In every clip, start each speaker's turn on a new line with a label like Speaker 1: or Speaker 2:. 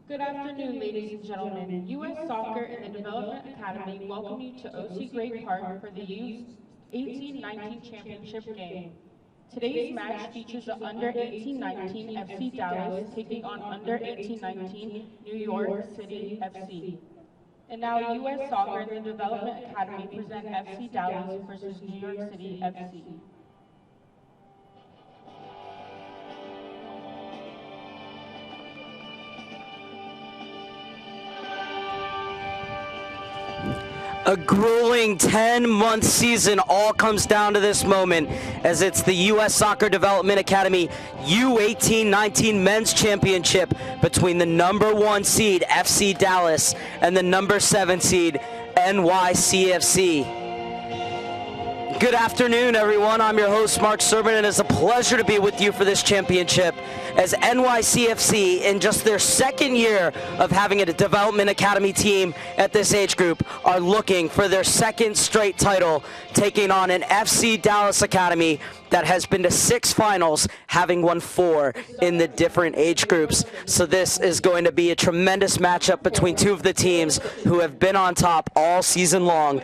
Speaker 1: Good afternoon, ladies and gentlemen. U.S. Soccer and the Development Academy welcome you to OC Great Park for the U18-19 Championship game. Today's match features the Under-18-19 FC Dallas taking on Under-18-19 New York City FC. And now U.S. Soccer and the Development Academy present FC Dallas versus New York City FC.
Speaker 2: A grueling 10-month season all comes down to this moment as it's the U.S. Soccer Development Academy U18-19 Men's Championship between the #1 seed FC Dallas and the #7 seed NYC FC. Good afternoon, everyone. I'm your host, Mark Serban, and it's a pleasure to be with you for this championship as NYC FC, in just their second year of having a development academy team at this age group, are looking for their second straight title, taking on an FC Dallas Academy that has been to 6 finals, having won 4 in the different age groups. So this is going to be a tremendous matchup between two of the teams who have been on top all season long.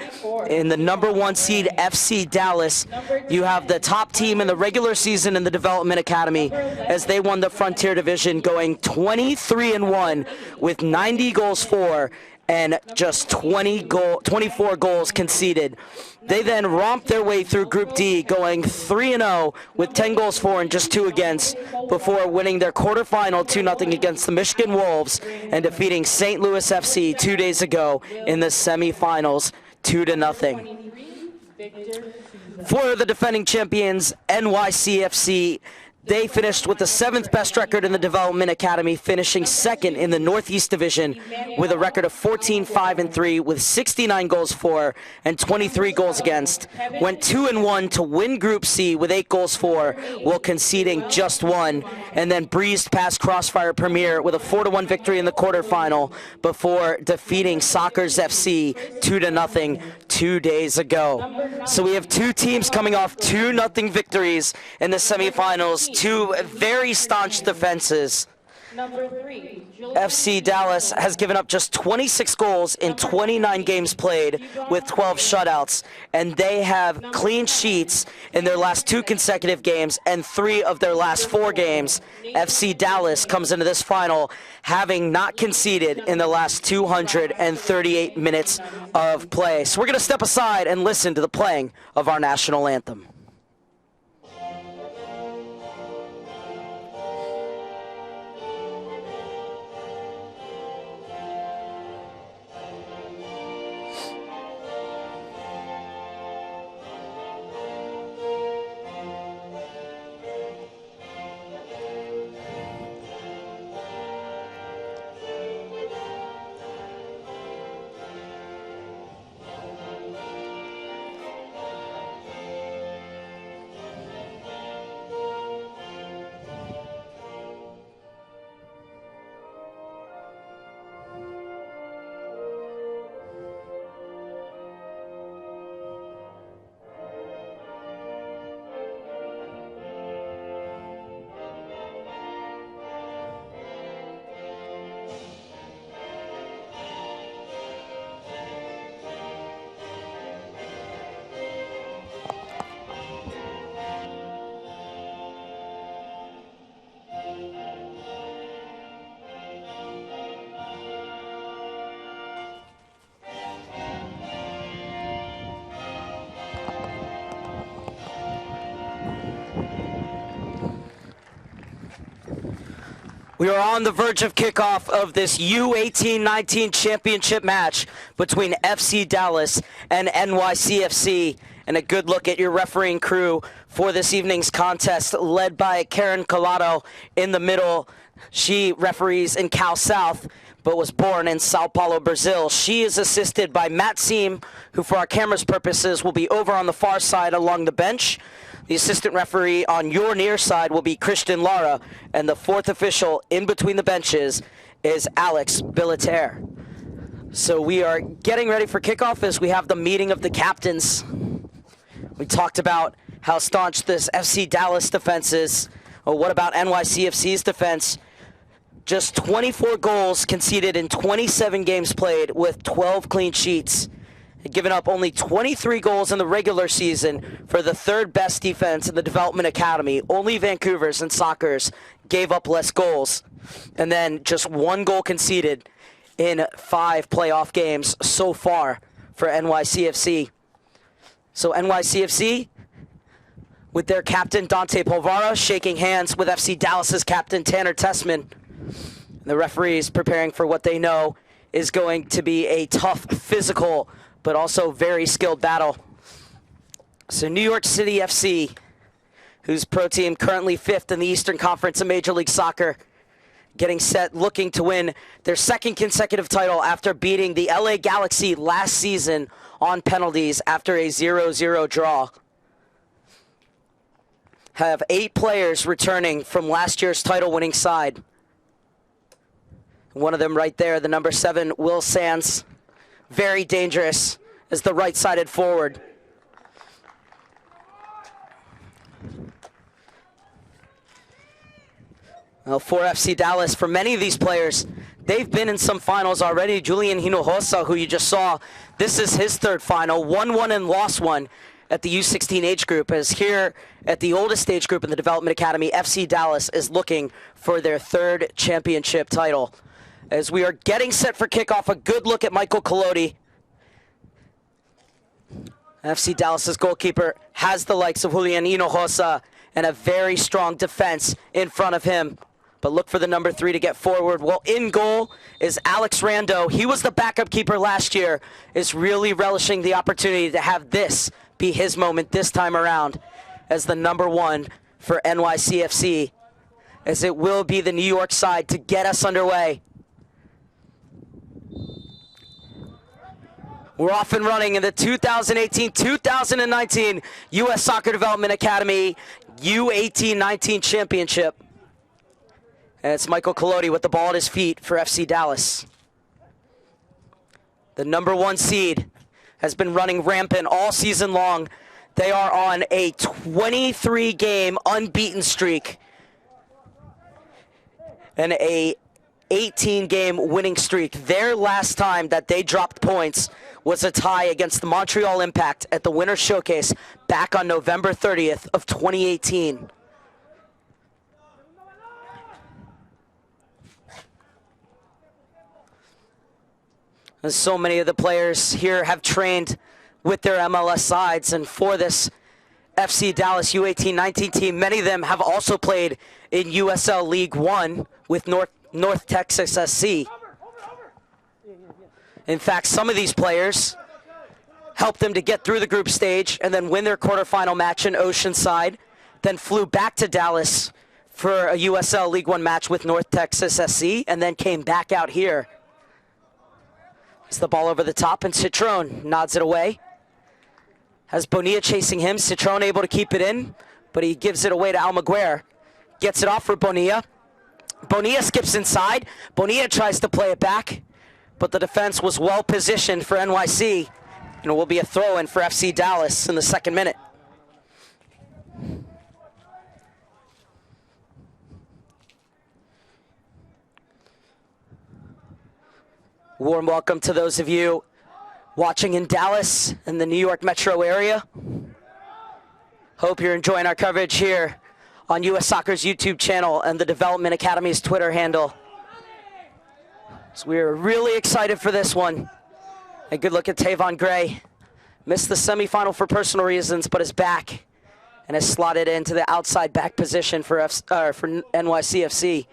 Speaker 2: In the #1 seed FC Dallas, you have the top team in the regular season in the Development Academy as they won the Frontier Division, going 23-1 with 90 goals for and just 24 goals conceded. They then romped their way through Group D, going 3-0 with 10 goals for and just 2 against, before winning their quarterfinal 2-0 against the Michigan Wolves and defeating St. Louis FC 2 days ago in the semifinals 2-0. For the defending champions, NYC FC, they finished with the 7th best record in the Development Academy, finishing 2nd in the Northeast Division with a record of 14-5-3 with 69 goals for and 23 goals against. Went 2-1 to win Group C with 8 goals for, while conceding just 1, and then breezed past Crossfire Premier with a 4-1 victory in the quarterfinal before defeating Sockers FC 2-0 2 days ago. So we have 2 teams coming off 2-0 victories in the semifinals. 2 very staunch defenses. FC Dallas has given up just 26 goals in 29 games played with 12 shutouts, and they have clean sheets in their last 2 consecutive games and 3 of their last 4 games. FC Dallas comes into this final having not conceded in the last 238 minutes of play. So we're going to step aside and listen to the playing of our national anthem. We are on the verge of kickoff of this U18-19 championship match between FC Dallas and NYC FC. And a good look at your refereeing crew for this evening's contest, led by Karen Collado in the middle. She referees in Cal South, but was born in Sao Paulo, Brazil. She is assisted by Matt Seam, who for our camera's purposes will be over on the far side along the bench. The assistant referee on your near side will be Christian Lara, and the 4th official in between the benches is Alex Billiter. So we are getting ready for kickoff as we have the meeting of the captains. We talked about how staunch this FC Dallas defense is. Well, what about NYCFC's defense? Just 24 goals conceded in 27 games played with 12 clean sheets. Given up only 23 goals in the regular season for the third best defense in the Development Academy. Only Vancouver's and Soccer's gave up less goals. And then just 1 goal conceded in 5 playoff games so far for NYCFC. So NYCFC, with their captain Dante Polvara, shaking hands with FC Dallas's captain Tanner Tessman. The referees preparing for what they know is going to be a tough, physical, but also very skilled battle. So New York City FC, whose pro team currently 5th in the Eastern Conference of Major League Soccer, getting set, looking to win their 2nd consecutive title after beating the LA Galaxy last season on penalties after a 0-0 draw. Have 8 players returning from last year's title-winning side. One of them right there, the number 7, Will Sands. Very dangerous as the right-sided forward. Well, for FC Dallas, for many of these players, they've been in some finals already. Julian Hinojosa, who you just saw, this is his 3rd final. Won 1 and lost 1 at the U16 age group, as here at the oldest age group in the Development Academy, FC Dallas is looking for their 3rd championship title. As we are getting set for kickoff, a good look at Michael Collodi. FC Dallas's goalkeeper has the likes of Julian Hinojosa and a very strong defense in front of him. But look for the number 3 to get forward. Well, in goal is Alex Rando. He was the backup keeper last year, is really relishing the opportunity to have this be his moment this time around as the number 1 for NYCFC, as it will be the New York side to get us underway. We're off and running in the 2018-2019 U.S. Soccer Development Academy U18-19 Championship. And it's Michael Collodi with the ball at his feet for FC Dallas. The number 1 seed has been running rampant all season long. They are on a 23-game unbeaten streak and a 18-game winning streak. Their last time that they dropped points was a tie against the Montreal Impact at the Winter Showcase back on November 30th of 2018. And so many of the players here have trained with their MLS sides, and for this FC Dallas U18-19 team, many of them have also played in USL League One with North Texas SC. In fact, some of these players helped them to get through the group stage and then win their quarterfinal match in Oceanside, then flew back to Dallas for a USL League One match with North Texas SC, and then came back out here. It's the ball over the top, and Citron nods it away. Has Bonilla chasing him. Citron able to keep it in, but he gives it away to Almaguer. Gets it off for Bonilla. Bonilla skips inside. Bonilla tries to play it back, but the defense was well positioned for NYC, and it will be a throw-in for FC Dallas in the 2nd minute. Warm welcome to those of you watching in Dallas and the New York metro area. Hope you're enjoying our coverage here on US Soccer's YouTube channel and the Development Academy's Twitter handle. So we're really excited for this one. A good look at Tavon Gray. Missed the semifinal for personal reasons, but is back and has slotted into the outside back position for NYCFC.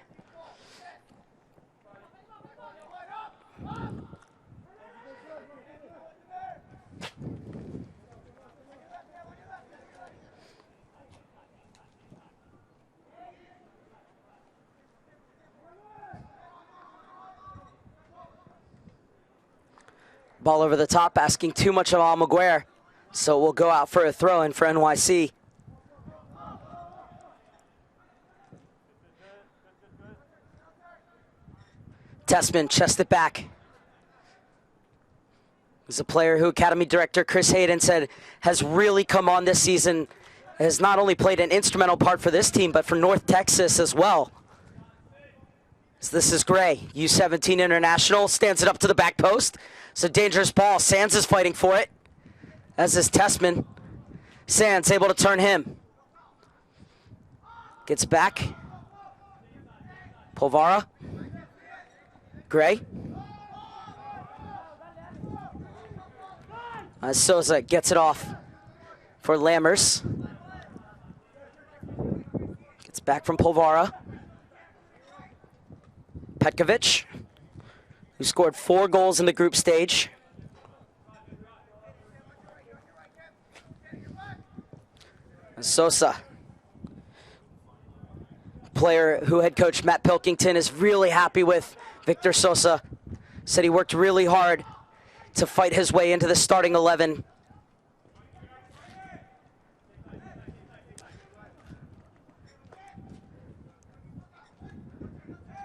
Speaker 2: Ball over the top, asking too much of Almaguer, so we'll go out for a throw-in for NYC. Tessman chests it back. He's a player who Academy Director Chris Hayden said has really come on this season, has not only played an instrumental part for this team, but for North Texas as well. So this is Gray, U17 international, stands it up to the back post. It's a dangerous ball. Sands is fighting for it, as is Tessman. Sands able to turn him. Gets back. Polvara. Gray. Sosa gets it off for Lammers. Gets back from Polvara. Petkovic, who scored 4 goals in the group stage. Sosa, player who head coach Matt Pilkington is really happy with. Victor Sosa said he worked really hard to fight his way into the starting 11.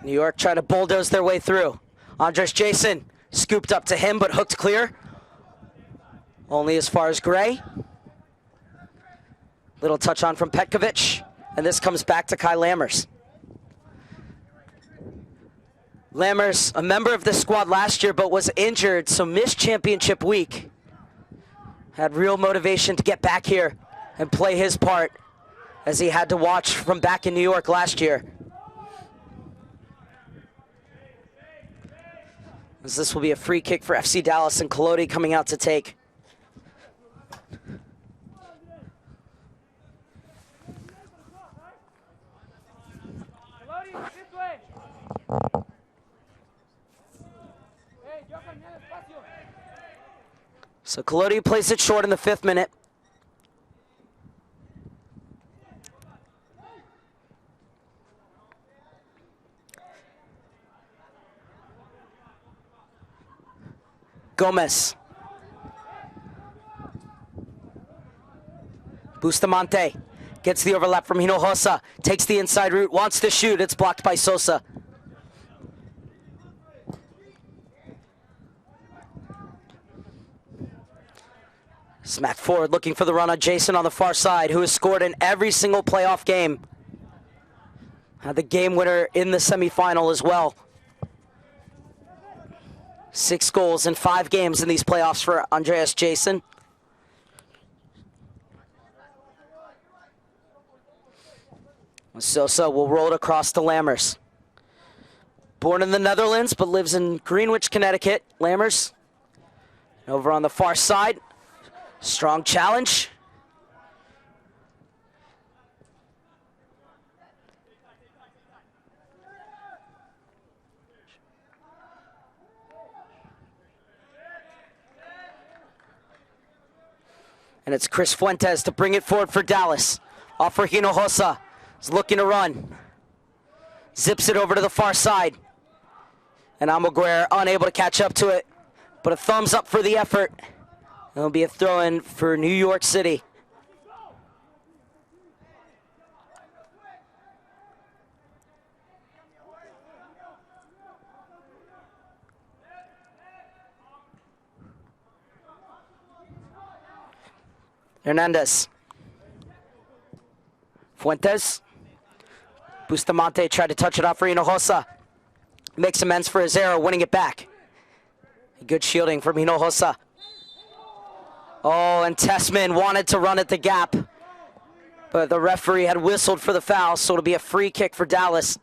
Speaker 2: New York trying to bulldoze their way through. Andres Jason scooped up to him, but hooked clear. Only as far as Gray. Little touch on from Petkovic, and this comes back to Kai Lammers. Lammers, a member of this squad last year, but was injured, so missed championship week. Had real motivation to get back here and play his part, as he had to watch from back in New York last year. As this will be a free kick for FC Dallas, and Collodi coming out to take. So Collodi plays it short in the 5th minute. Gomez. Bustamante gets the overlap from Hinojosa. Takes the inside route, wants to shoot. It's blocked by Sosa. Smack forward, looking for the run on Jason on the far side, who has scored in every single playoff game. Had the game winner in the semifinal as well. 6 goals in 5 games in these playoffs for Andreas Jason. Sosa will roll it across to Lammers. Born in the Netherlands, but lives in Greenwich, Connecticut. Lammers over on the far side. Strong challenge. And it's Chris Fuentes to bring it forward for Dallas. Off for Hinojosa. He's looking to run. Zips it over to the far side. And Almaguer unable to catch up to it. But a thumbs up for the effort. It'll be a throw-in for New York City. Hernandez. Fuentes. Bustamante tried to touch it off for Hinojosa. Makes amends for his error, winning it back. Good shielding from Hinojosa. Oh, and Tessman wanted to run at the gap, but the referee had whistled for the foul, so it'll be a free kick for Dallas.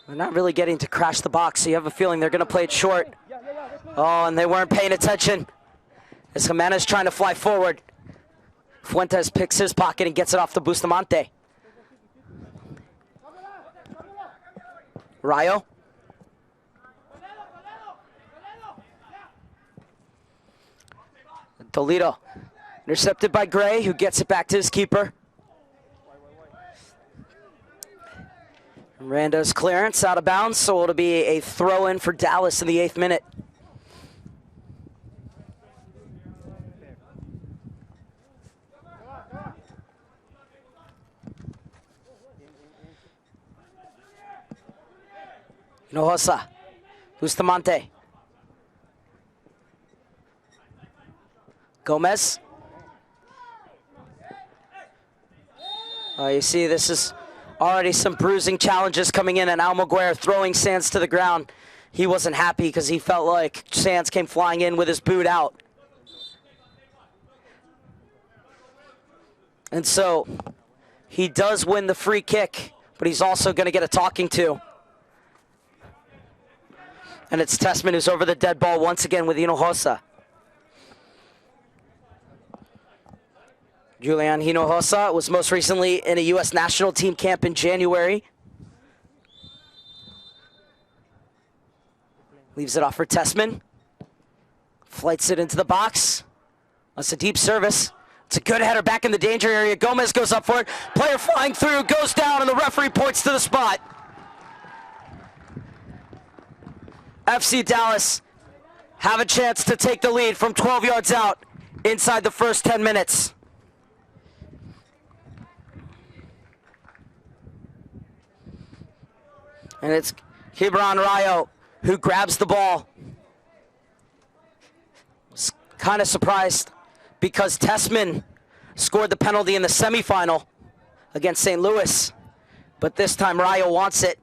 Speaker 2: They're not really getting to crash the box, so you have a feeling they're going to play it short. Oh, and they weren't paying attention. As Jimenez trying to fly forward. Fuentes picks his pocket and gets it off to Bustamante. Rayo. Toledo. Intercepted by Gray, who gets it back to his keeper. Rando's clearance out of bounds, so it'll be a throw-in for Dallas in the 8th minute. Hinojosa. Bustamante. Gomez. You see, this is already some bruising challenges coming in, and Almaguer throwing Sands to the ground. He wasn't happy because he felt like Sands came flying in with his boot out. And so he does win the free kick, but he's also going to get a talking to. And it's Tessman who's over the dead ball once again with Hinojosa. Julian Hinojosa was most recently in a U.S. national team camp in January. Leaves it off for Tessman. Flights it into the box. That's a deep service. It's a good header back in the danger area. Gomez goes up for it. Player flying through, goes down, and the referee points to the spot. FC Dallas have a chance to take the lead from 12 yards out inside the first 10 minutes. And it's Gibran Rayo who grabs the ball. Was kind of surprised because Tessman scored the penalty in the semifinal against St. Louis, but this time Rayo wants it.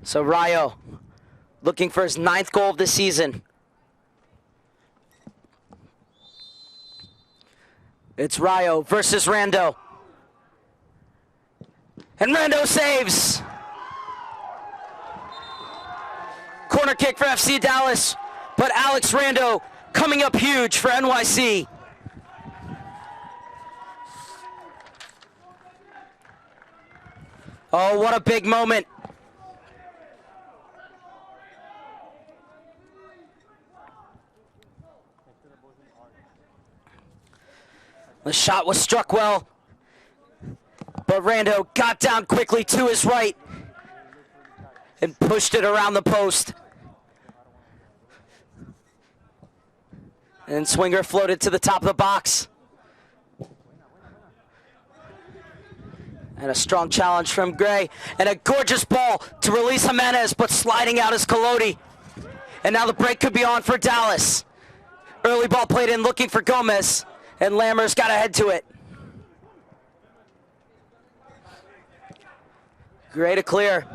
Speaker 2: So Rayo looking for his 9th goal of the season. It's Rayo versus Rando. And Rando saves. Corner kick for FC Dallas, but Alex Rando coming up huge for NYC. Oh, what a big moment. The shot was struck well, but Rando got down quickly to his right and pushed it around the post. And Swinger floated to the top of the box. And a strong challenge from Gray. And a gorgeous ball to release Jimenez, but sliding out is Collodi. And now the break could be on for Dallas. Early ball played in looking for Gomez. And Lammer's got to head to it. Gray to clear.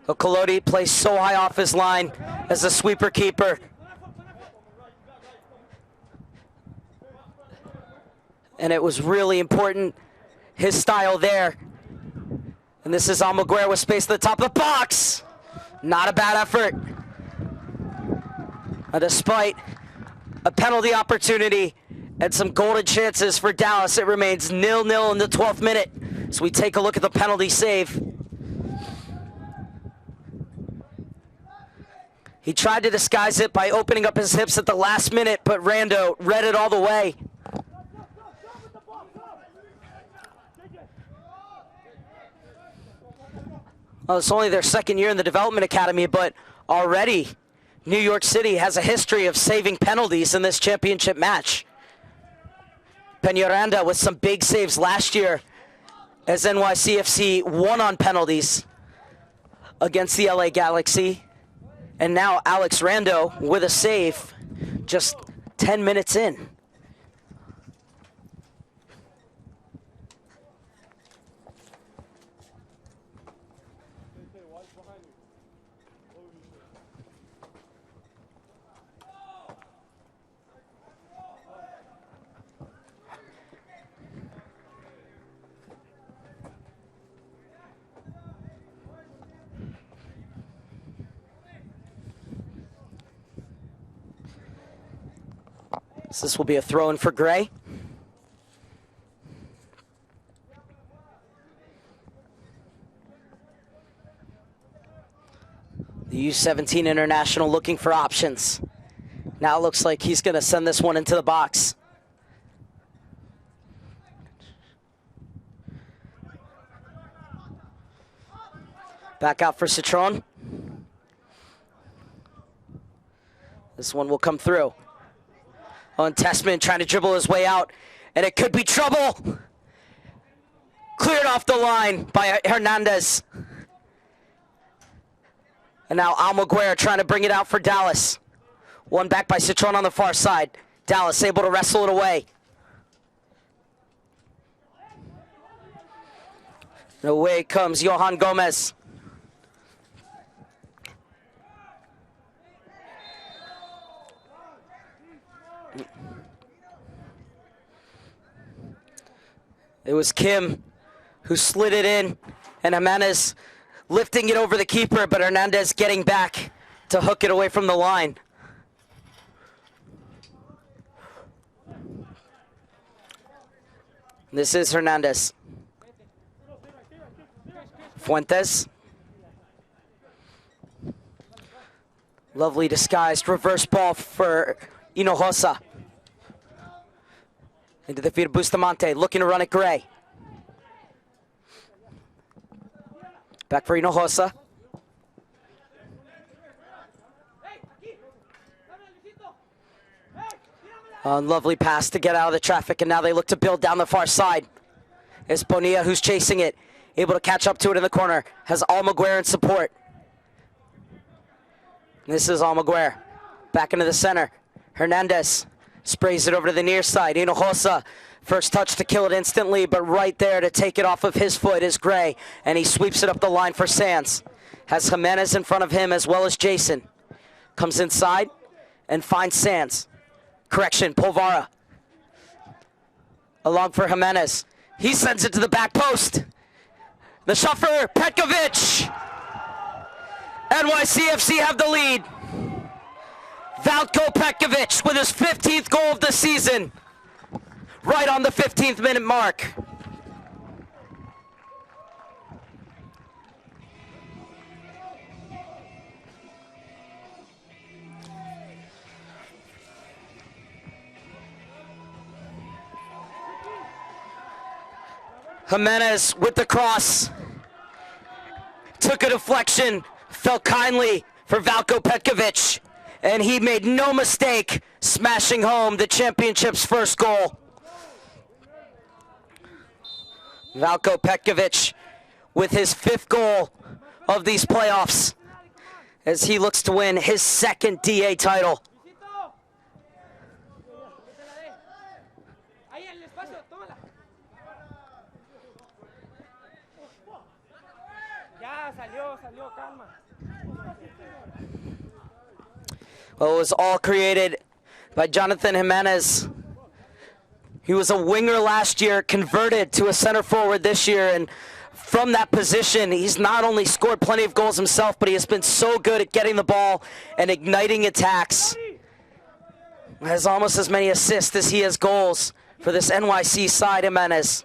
Speaker 2: Collodi plays so high off his line as a sweeper keeper. And it was really important, his style there. And this is Almaguer with space at the top of the box. Not a bad effort. Despite a penalty opportunity and some golden chances for Dallas, it remains 0-0 in the 12th minute. So we take a look at the penalty save. He tried to disguise it by opening up his hips at the last minute, but Rando read it all the way. Well, it's only their 2nd year in the development academy, but already New York City has a history of saving penalties in this championship match. Peñaranda with some big saves last year as NYC FC won on penalties against the LA Galaxy. And now Alex Rando with a save just 10 minutes in. So this will be a throw-in for Gray. The U17 international looking for options. Now it looks like he's going to send this one into the box. Back out for Citron. This one will come through. On Tessman trying to dribble his way out, and it could be trouble. Cleared off the line by Hernandez. And now Almaguer trying to bring it out for Dallas. One back by Citron on the far side. Dallas able to wrestle it away. And away comes Johan Gomez. It was Kim who slid it in, and Jimenez lifting it over the keeper, but Hernandez getting back to hook it away from the line. This is Hernandez. Fuentes. Lovely disguised reverse ball for Hinojosa. Into the feet of Bustamante, looking to run it Gray. Back for Hinojosa. Lovely pass to get out of the traffic, and now they look to build down the far side. It's Bonilla who's chasing it, able to catch up to it in the corner. Has Almaguer in support. This is Almaguer. Back into the center. Hernandez sprays it over to the near side. Hinojosa, first touch to kill it instantly, but right there to take it off of his foot is Gray, and he sweeps it up the line for Sands. Has Jimenez in front of him as well as Jason. Comes inside and finds Sands. Correction, Polvara. Along for Jimenez. He sends it to the back post. The shot for Petkovic. NYC FC have the lead. Valko Petkovic with his 15th goal of the season. Right on the 15th minute mark. Jimenez with the cross. Took a deflection, felt kindly for Valko Petkovic, and he made no mistake smashing home the championship's first goal. Valko Petkovic with his 5th goal of these playoffs as he looks to win his 2nd DA title. Well, it was all created by Jonathan Jimenez. He was a winger last year, converted to a center forward this year, and from that position, he's not only scored plenty of goals himself, but he has been so good at getting the ball and igniting attacks. Has almost as many assists as he has goals for this NYC side, Jimenez.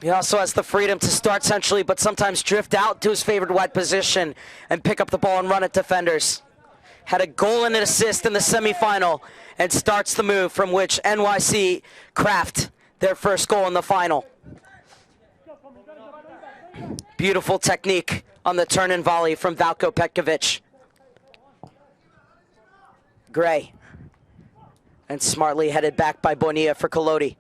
Speaker 2: He also has the freedom to start centrally, but sometimes drift out to his favorite wide position and pick up the ball and run at defenders. Had a goal and an assist in the semifinal and starts the move from which NYC craft their first goal in the final. Beautiful technique on the turn and volley from Valko Petkovic. Gray. And smartly headed back by Bonilla for Collodi.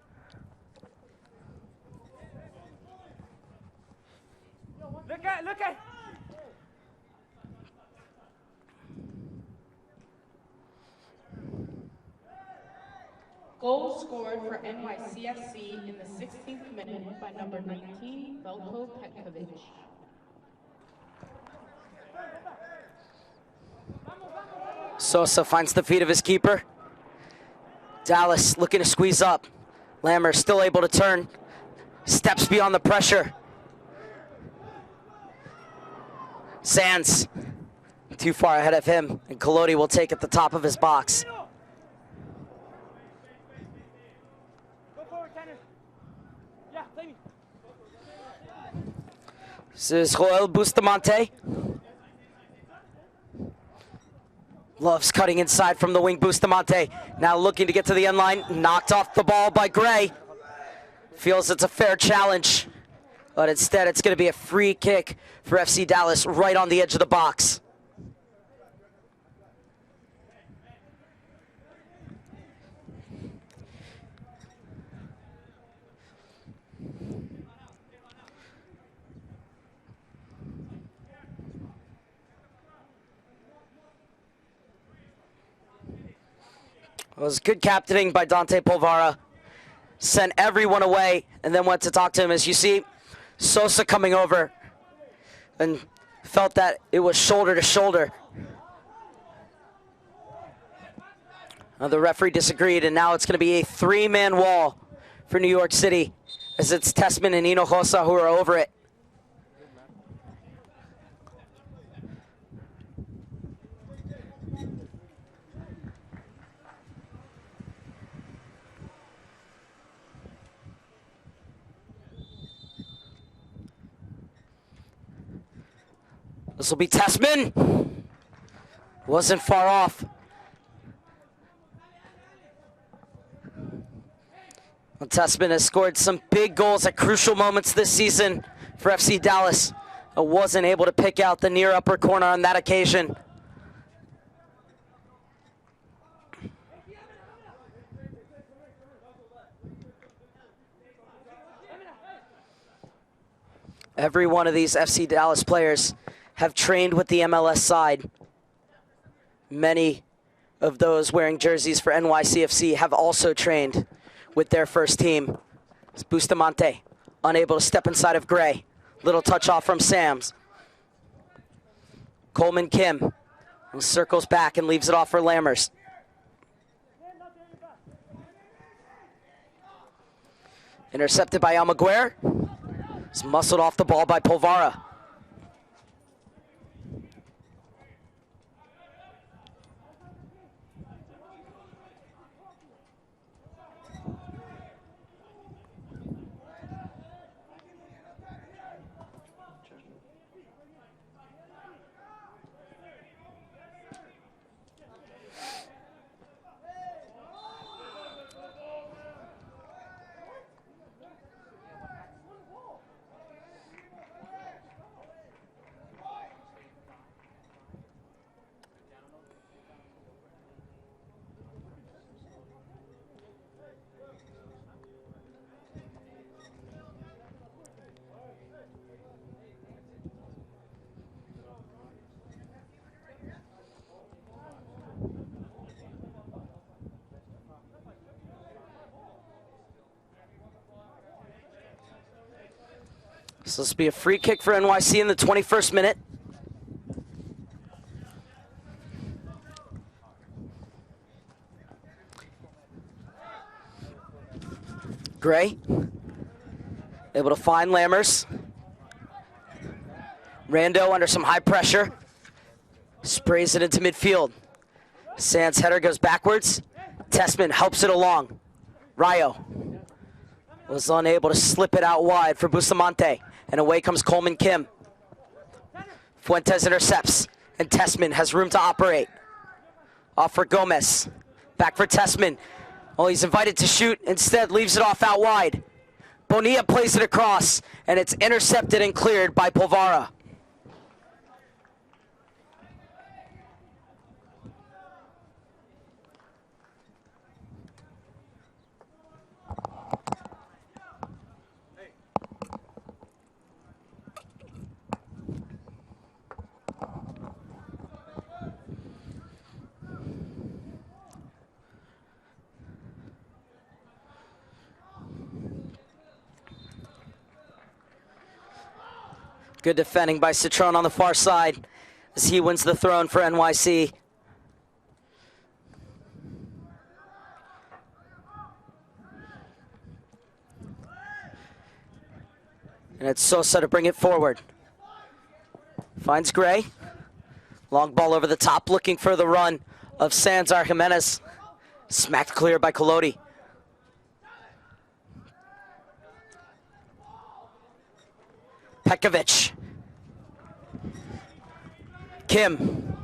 Speaker 3: Look at.
Speaker 1: Goal scored for NYCFC in the 16th minute by number 19, Valko Petkovic.
Speaker 2: Sosa finds the feet of his keeper. Dallas looking to squeeze up. Lammer still able to turn. Steps beyond the pressure. Sands too far ahead of him, and Collodi will take at the top of his box. This is Joel Bustamante. Loves cutting inside from the wing. Bustamante now looking to get to the end line. Knocked off the ball by Gray. Feels it's a fair challenge, but instead it's going to be a free kick for FC Dallas right on the edge of the box. It was good captaining by Dante Polvara. Sent everyone away and then went to talk to him. As you see, Sosa coming over and felt that it was shoulder to shoulder. The referee disagreed, and now it's going to be a three-man wall for New York City, as it's Tessman and Hinojosa who are over it. This will be Tessman. Wasn't far off. Well, Tessman has scored some big goals at crucial moments this season for FC Dallas. Wasn't able to pick out the near upper corner on that occasion. Every one of these FC Dallas players have trained with the MLS side. Many of those wearing jerseys for NYC FC have also trained with their first team. It's Bustamante, unable to step inside of Gray. Little touch off from Sams. Coleman Kim circles back and leaves it off for Lammers. Intercepted by Almaguer. It's muscled off the ball by Polvara. So this will be a free kick for NYC in the 21st minute. Gray, able to find Lammers. Rando under some high pressure. Sprays it into midfield. Sands' header goes backwards. Tessman helps it along. Rayo was unable to slip it out wide for Bustamante. And away comes Coleman Kim. Fuentes intercepts, and Tessman has room to operate. Off for Gomez. Back for Tessman. Oh, he's invited to shoot. Instead, leaves it off out wide. Bonilla plays it across, and it's intercepted and cleared by Polvara. Good defending by Citron on the far side as he wins the throne for NYC. And it's Sosa to bring it forward. Finds Gray. Long ball over the top, looking for the run of Sanzar Jimenez. Smacked clear by Collodi. Pekovic. Kim.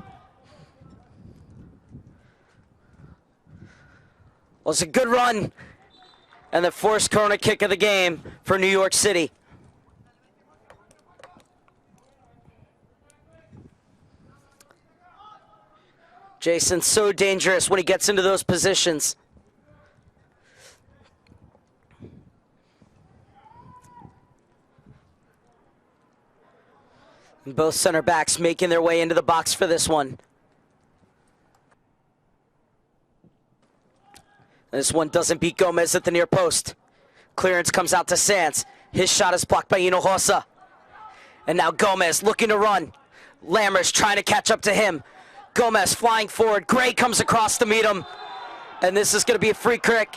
Speaker 2: Well, it's a good run. And the first corner kick of the game for New York City. Jason's so dangerous when he gets into those positions. And both center backs making their way into the box for this one. This one doesn't beat Gomez at the near post. Clearance comes out to Sands. His shot is blocked by Hinojosa. And now Gomez looking to run. Lammers trying to catch up to him. Gomez flying forward. Gray comes across to meet him. And this is going to be a free kick.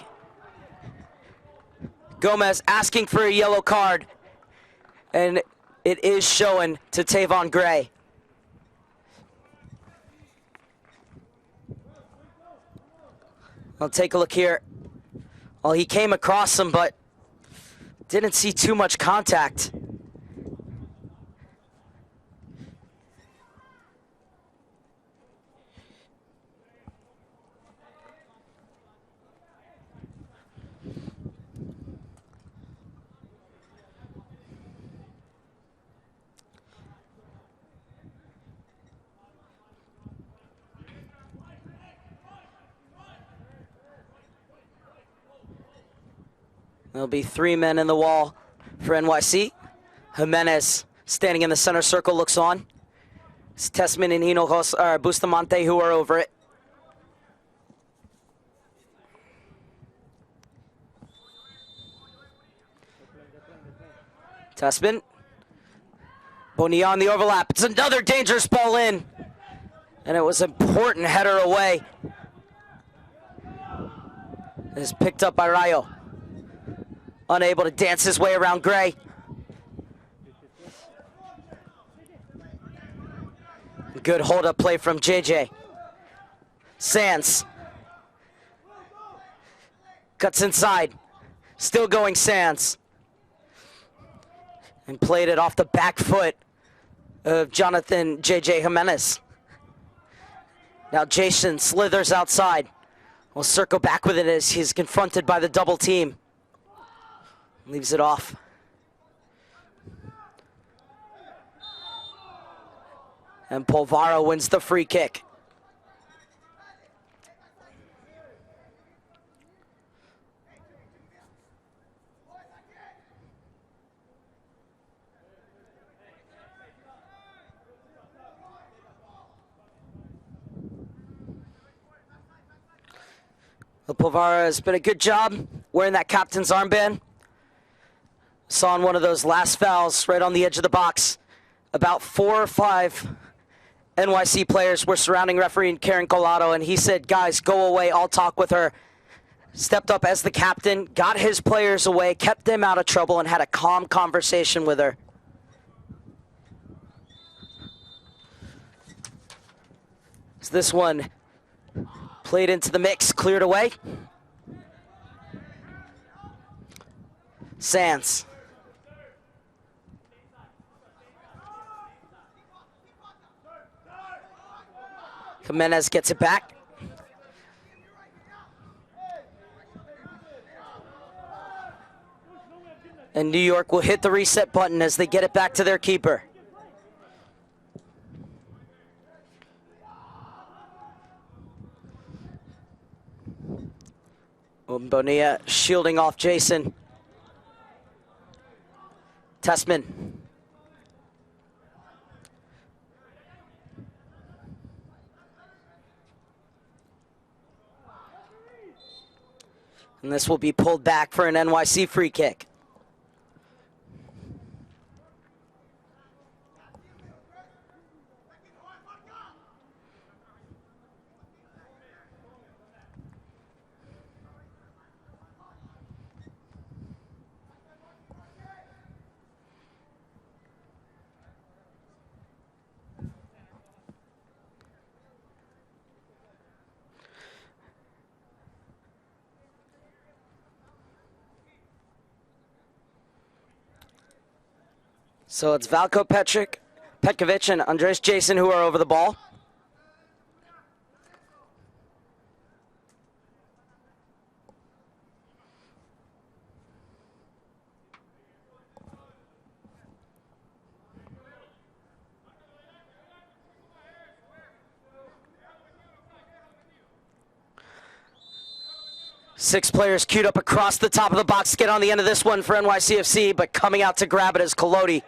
Speaker 2: Gomez asking for a yellow card. And it is showing to Tavon Gray. I'll take a look here. Well, he came across him, but didn't see too much contact. There'll be 3 men in the wall for NYC. Jimenez standing in the center circle looks on. It's Tessman and Hinojosa, Bustamante who are over it. Tessman. Bonilla on the overlap. It's another dangerous ball in. And it was an important header away. It's picked up by Rayo. Unable to dance his way around Gray. Good hold-up play from JJ. Sands. Cuts inside. Still going Sands. And played it off the back foot of Jonathan JJ Jimenez. Now Jason slithers outside. We'll circle back with it as he's confronted by the double team. Leaves it off. And Polvara wins the free kick. Polvara has been a good job wearing that captain's armband. Saw in one of those last fouls right on the edge of the box. About 4 or 5 NYC players were surrounding referee Karen Colado, and he said, guys, go away, I'll talk with her. Stepped up as the captain, got his players away, kept them out of trouble, and had a calm conversation with her. So this one played into the mix, cleared away. Sands. Jimenez gets it back. And New York will hit the reset button as they get it back to their keeper. Bonilla shielding off Jason. Tessman. And this will be pulled back for an NYC free kick. So it's Valko Petkovic and Andres Jason who are over the ball. Six players queued up across the top of the box to get on the end of this one for NYC FC, but coming out to grab it is Colodi.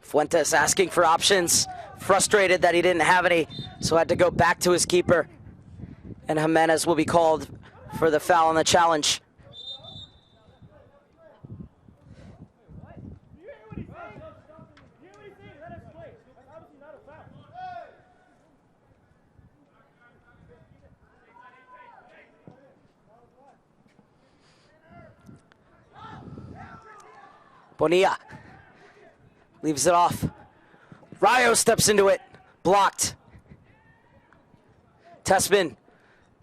Speaker 2: Fuentes asking for options, frustrated that he didn't have any, so had to go back to his keeper. And Jimenez will be called for the foul on the challenge. Bonilla leaves it off. Rayo steps into it, blocked. Tessman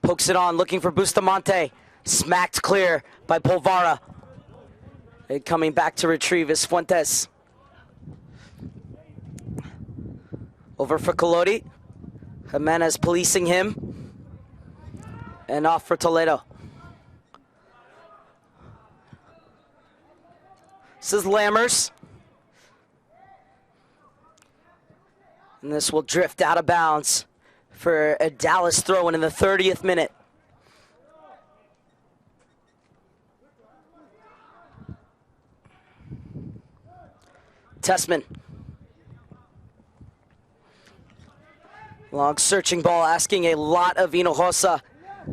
Speaker 2: pokes it on, looking for Bustamante. Smacked clear by Polvara. And coming back to retrieve is Fuentes. Over for Colodi. Jimenez policing him. And off for Toledo. This is Lammers. And this will drift out of bounds for a Dallas throw-in in the 30th minute. Tessman. Long searching ball asking a lot of Hinojosa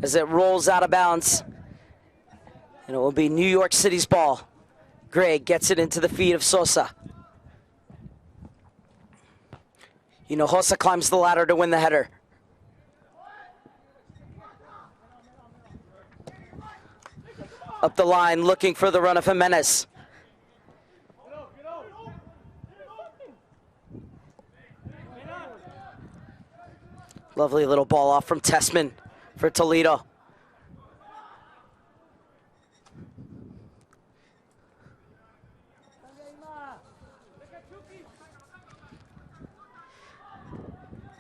Speaker 2: as it rolls out of bounds. And it will be New York City's ball. Gray gets it into the feet of Sosa. Hinojosa climbs the ladder to win the header. Up the line, looking for the run of Jimenez. Lovely little ball off from Tessman for Toledo.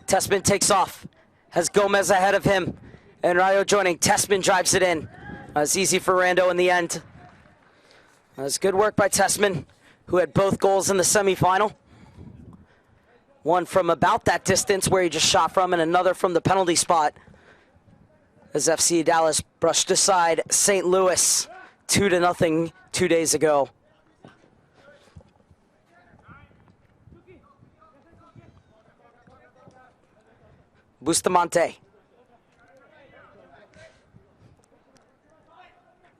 Speaker 2: Tessman takes off, has Gomez ahead of him, and Rayo joining. Tessman drives it in. It's easy for Rando in the end. That was good work by Tessman, who had both goals in the semifinal. One from about that distance where he just shot from, and another from the penalty spot, as FC Dallas brushed aside St. Louis 2-0 2 days ago. Bustamante.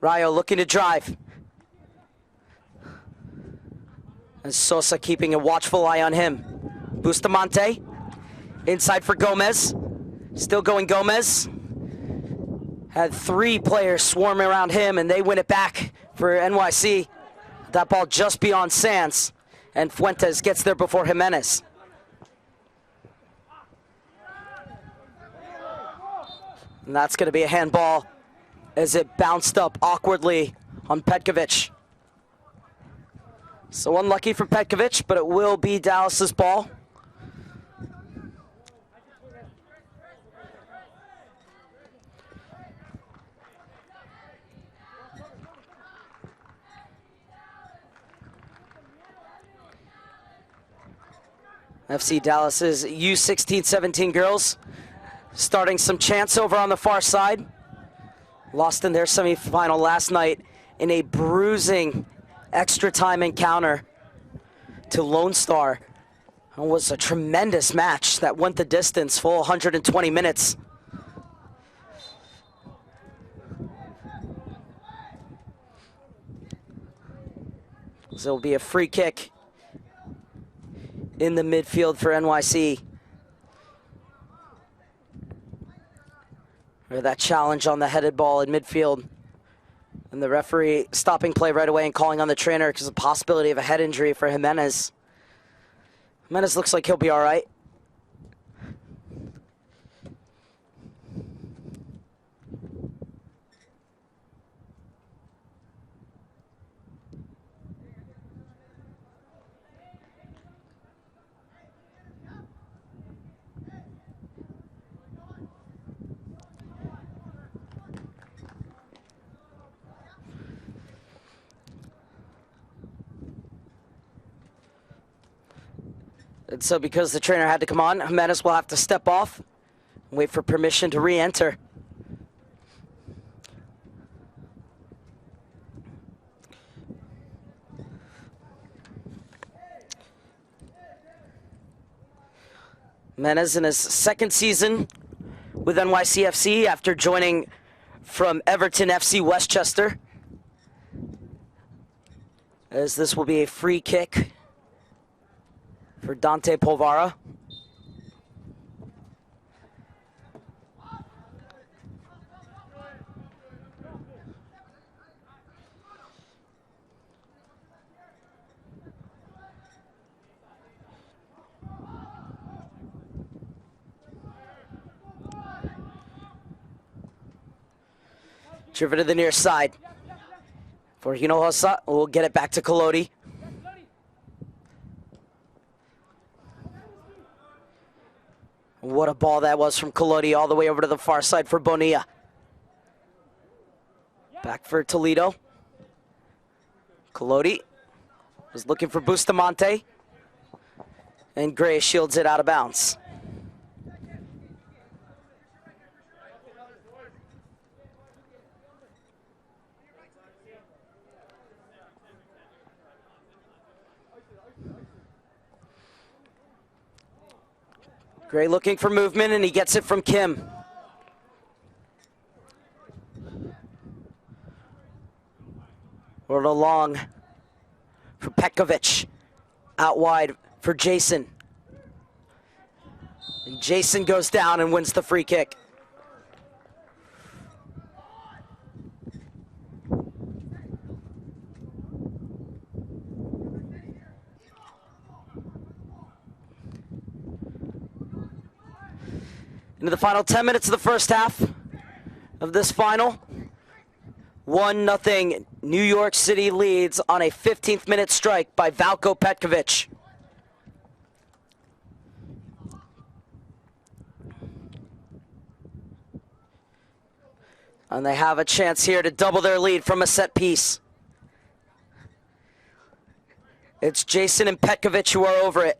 Speaker 2: Rayo looking to drive. And Sosa keeping a watchful eye on him. Bustamante. Inside for Gomez. Still going Gomez. Had 3 players swarm around him, and they win it back for NYC. That ball just beyond Sands. And Fuentes gets there before Jimenez. And that's going to be a handball as it bounced up awkwardly on Petkovic. So unlucky for Petkovic, but it will be Dallas's ball. FC Dallas's U16-17 girls starting some chants over on the far side. Lost in their semifinal last night in a bruising extra time encounter to Lone Star. It was a tremendous match that went the distance, full 120 minutes. So it'll be a free kick in the midfield for NYC. Or that challenge on the headed ball in midfield. And the referee stopping play right away and calling on the trainer because of the possibility of a head injury for Jimenez. Jimenez looks like he'll be all right. And so because the trainer had to come on, Jimenez will have to step off and wait for permission to re-enter. Menez in his second season with NYC FC after joining from Everton FC Westchester. As this will be a free kick for Dante Polvara. Driven to the near side. For Hinojosa, we'll get it back to Collodi. What a ball that was from Collodi all the way over to the far side for Bonilla. Back for Toledo. Collodi was looking for Bustamante. And Gray shields it out of bounds. Gray looking for movement, and he gets it from Kim. Rolled along for Petkovic. Out wide for Jason. And Jason goes down and wins the free kick. Into the final 10 minutes of the first half of this final. 1-0 New York City leads on a 15th minute strike by Valko Petkovic. And they have a chance here to double their lead from a set piece. It's Jason and Petkovic who are over it.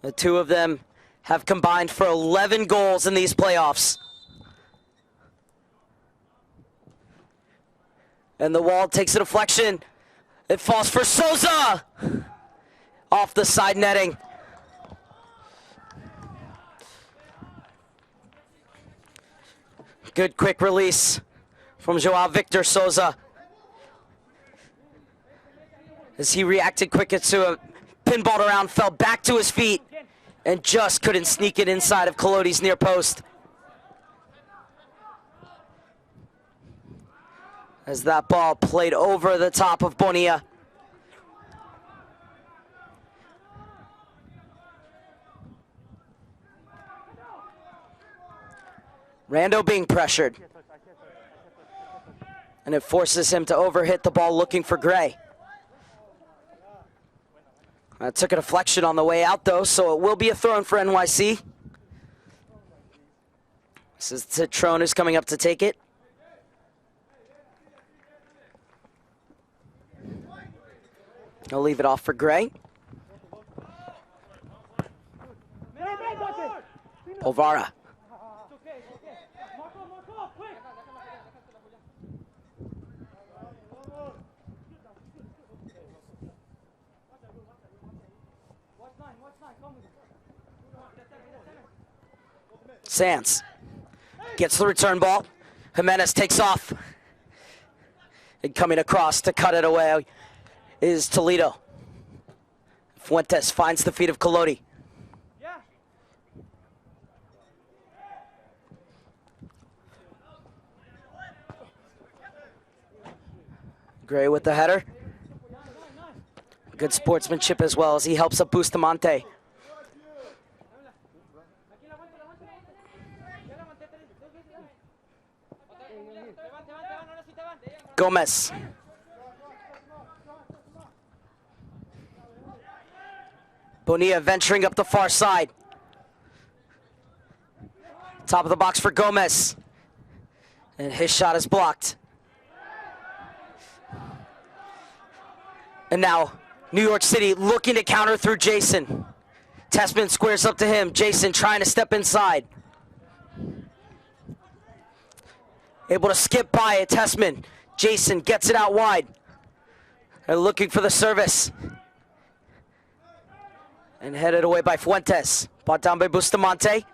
Speaker 2: The two of them have combined for 11 goals in these playoffs. And the wall takes a deflection. It falls for Souza. Off the side netting. Good quick release from Joao Victor Souza. As he reacted quicker to a pinballed around, fell back to his feet, and just couldn't sneak it inside of Collodi's near post. As that ball played over the top of Bonilla. Rando being pressured. And it forces him to overhit the ball looking for Gray. That took a deflection on the way out, though, so it will be a throw in for NYC. This is Citrone who's coming up to take it. He'll leave it off for Gray. Polvara. Sands gets the return ball. Jimenez takes off. And coming across to cut it away is Toledo. Fuentes finds the feet of Collodi. Gray with the header. Good sportsmanship as well as he helps up Bustamante. Gomez. Bonilla venturing up the far side. Top of the box for Gomez. And his shot is blocked. And now New York City looking to counter through Jason. Tessman squares up to him. Jason trying to step inside. Able to skip by it. Tessman. Jason gets it out wide. They're looking for the service. And headed away by Fuentes. Brought down by Bustamante.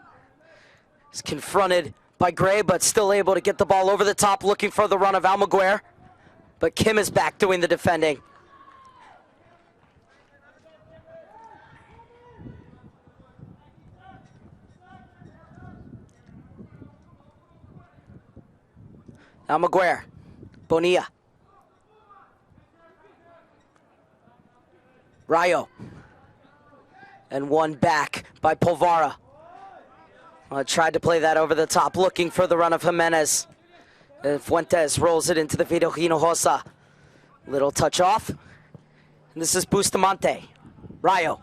Speaker 2: He's confronted by Gray, but still able to get the ball over the top, looking for the run of Almaguer. But Kim is back doing the defending. Almaguer. Bonilla. Rayo. And one back by Polvara. Tried to play that over the top, looking for the run of Jimenez. Fuentes rolls it into the feet of Hinojosa. Little touch off. And this is Bustamante. Rayo.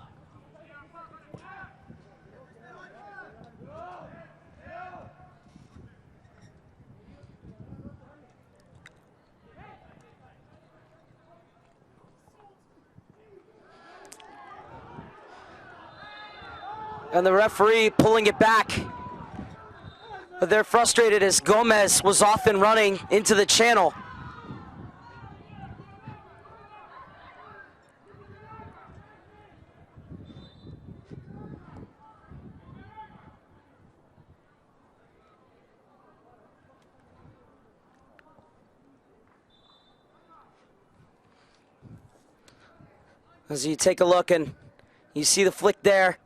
Speaker 2: And the referee pulling it back. But they're frustrated as Gomez was off and running into the channel. As you take a look and you see the flick there.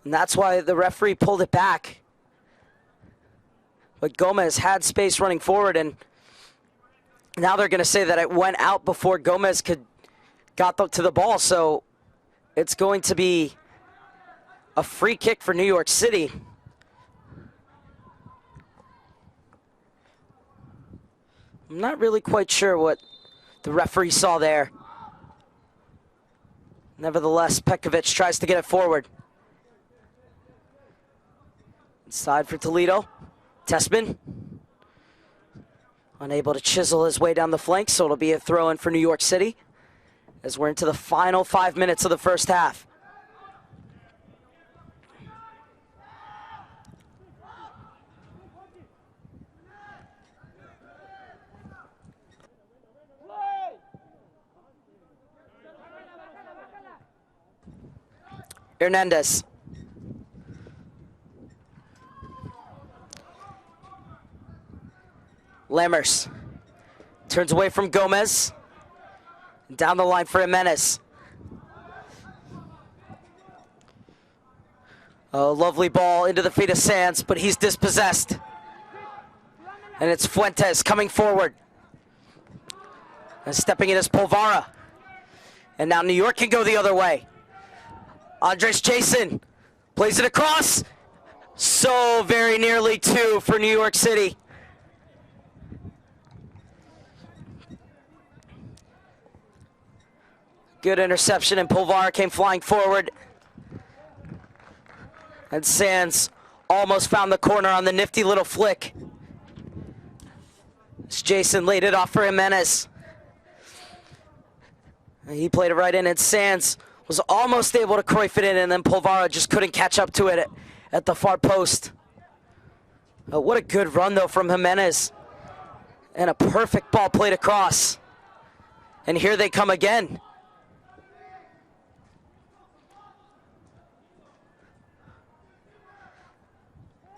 Speaker 2: And that's why the referee pulled it back. But Gomez had space running forward, and now they're going to say that it went out before Gomez got to the ball. So it's going to be a free kick for New York City. I'm not really quite sure what the referee saw there. Nevertheless, Petkovic tries to get it forward. Inside for Toledo. Tessman. Unable to chisel his way down the flank, so it'll be a throw-in for New York City as we're into the final 5 minutes of the first half. Hernandez. Lammers turns away from Gomez. Down the line for Jimenez. A lovely ball into the feet of Sands, but he's dispossessed. And it's Fuentes coming forward. And stepping in is Polvara. And now New York can go the other way. Andres Jason plays it across. So very nearly two for New York City. Good interception, and Polvara came flying forward. And Sands almost found the corner on the nifty little flick. As Jason laid it off for Jimenez. And he played it right in, and Sands was almost able to Cruyff it in, and then Polvara just couldn't catch up to it at the far post. What a good run, though, from Jimenez. And a perfect ball played across. And here they come again.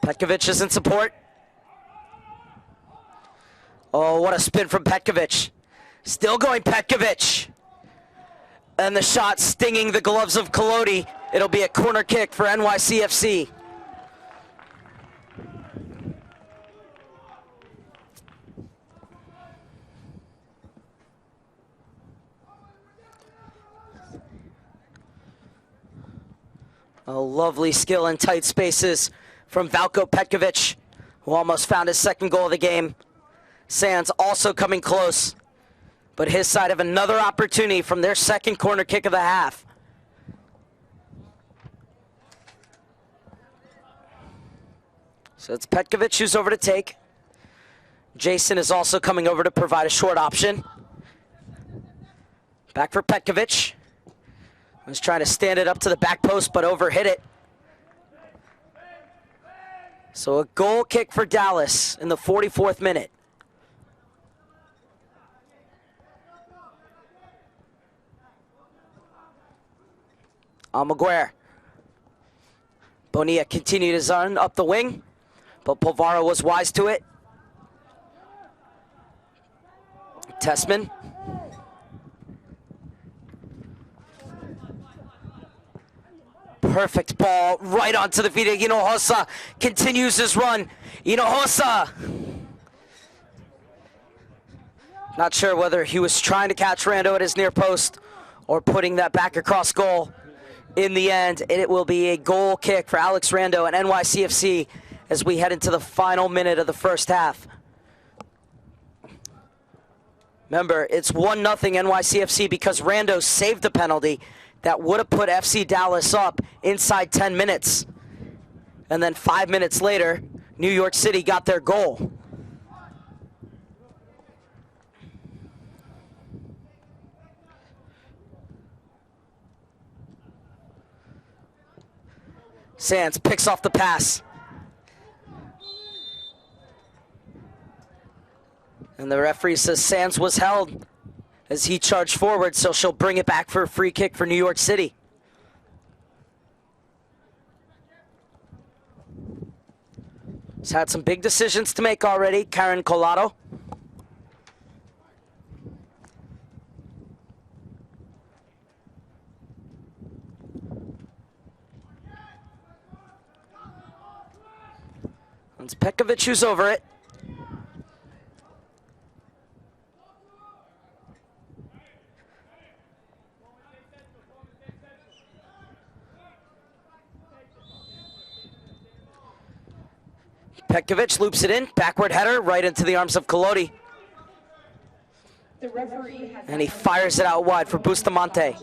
Speaker 2: Petkovic is in support. Oh, what a spin from Petkovic. Still going Petkovic. And the shot stinging the gloves of Collodi. It'll be a corner kick for NYC FC. A lovely skill in tight spaces from Valko Petkovic, who almost found his second goal of the game. Sands also coming close, but his side of another opportunity from their second corner kick of the half. So it's Petkovic who's over to take. Jason is also coming over to provide a short option. Back for Petkovic. Was trying to stand it up to the back post, but overhit it. So a goal kick for Dallas in the 44th minute. Almaguer. Bonilla continued his run up the wing, but Polvara was wise to it. Tessman. Perfect ball right onto the feet of Hinojosa. Continues his run. Hinojosa. Not sure whether he was trying to catch Rando at his near post or putting that back across goal. In the end, it will be a goal kick for Alex Rando and NYCFC as we head into the final minute of the first half. Remember, it's 1-0 NYCFC because Rando saved the penalty that would have put FC Dallas up inside 10 minutes. And then 5 minutes later, New York City got their goal. Sands picks off the pass. And the referee says Sands was held as he charged forward, so she'll bring it back for a free kick for New York City. He's had some big decisions to make already, Karen Colado. It's Pekovic who's over it. Petkovic loops it in, backward header, right into the arms of Collodi. And he fires it out wide for Bustamante.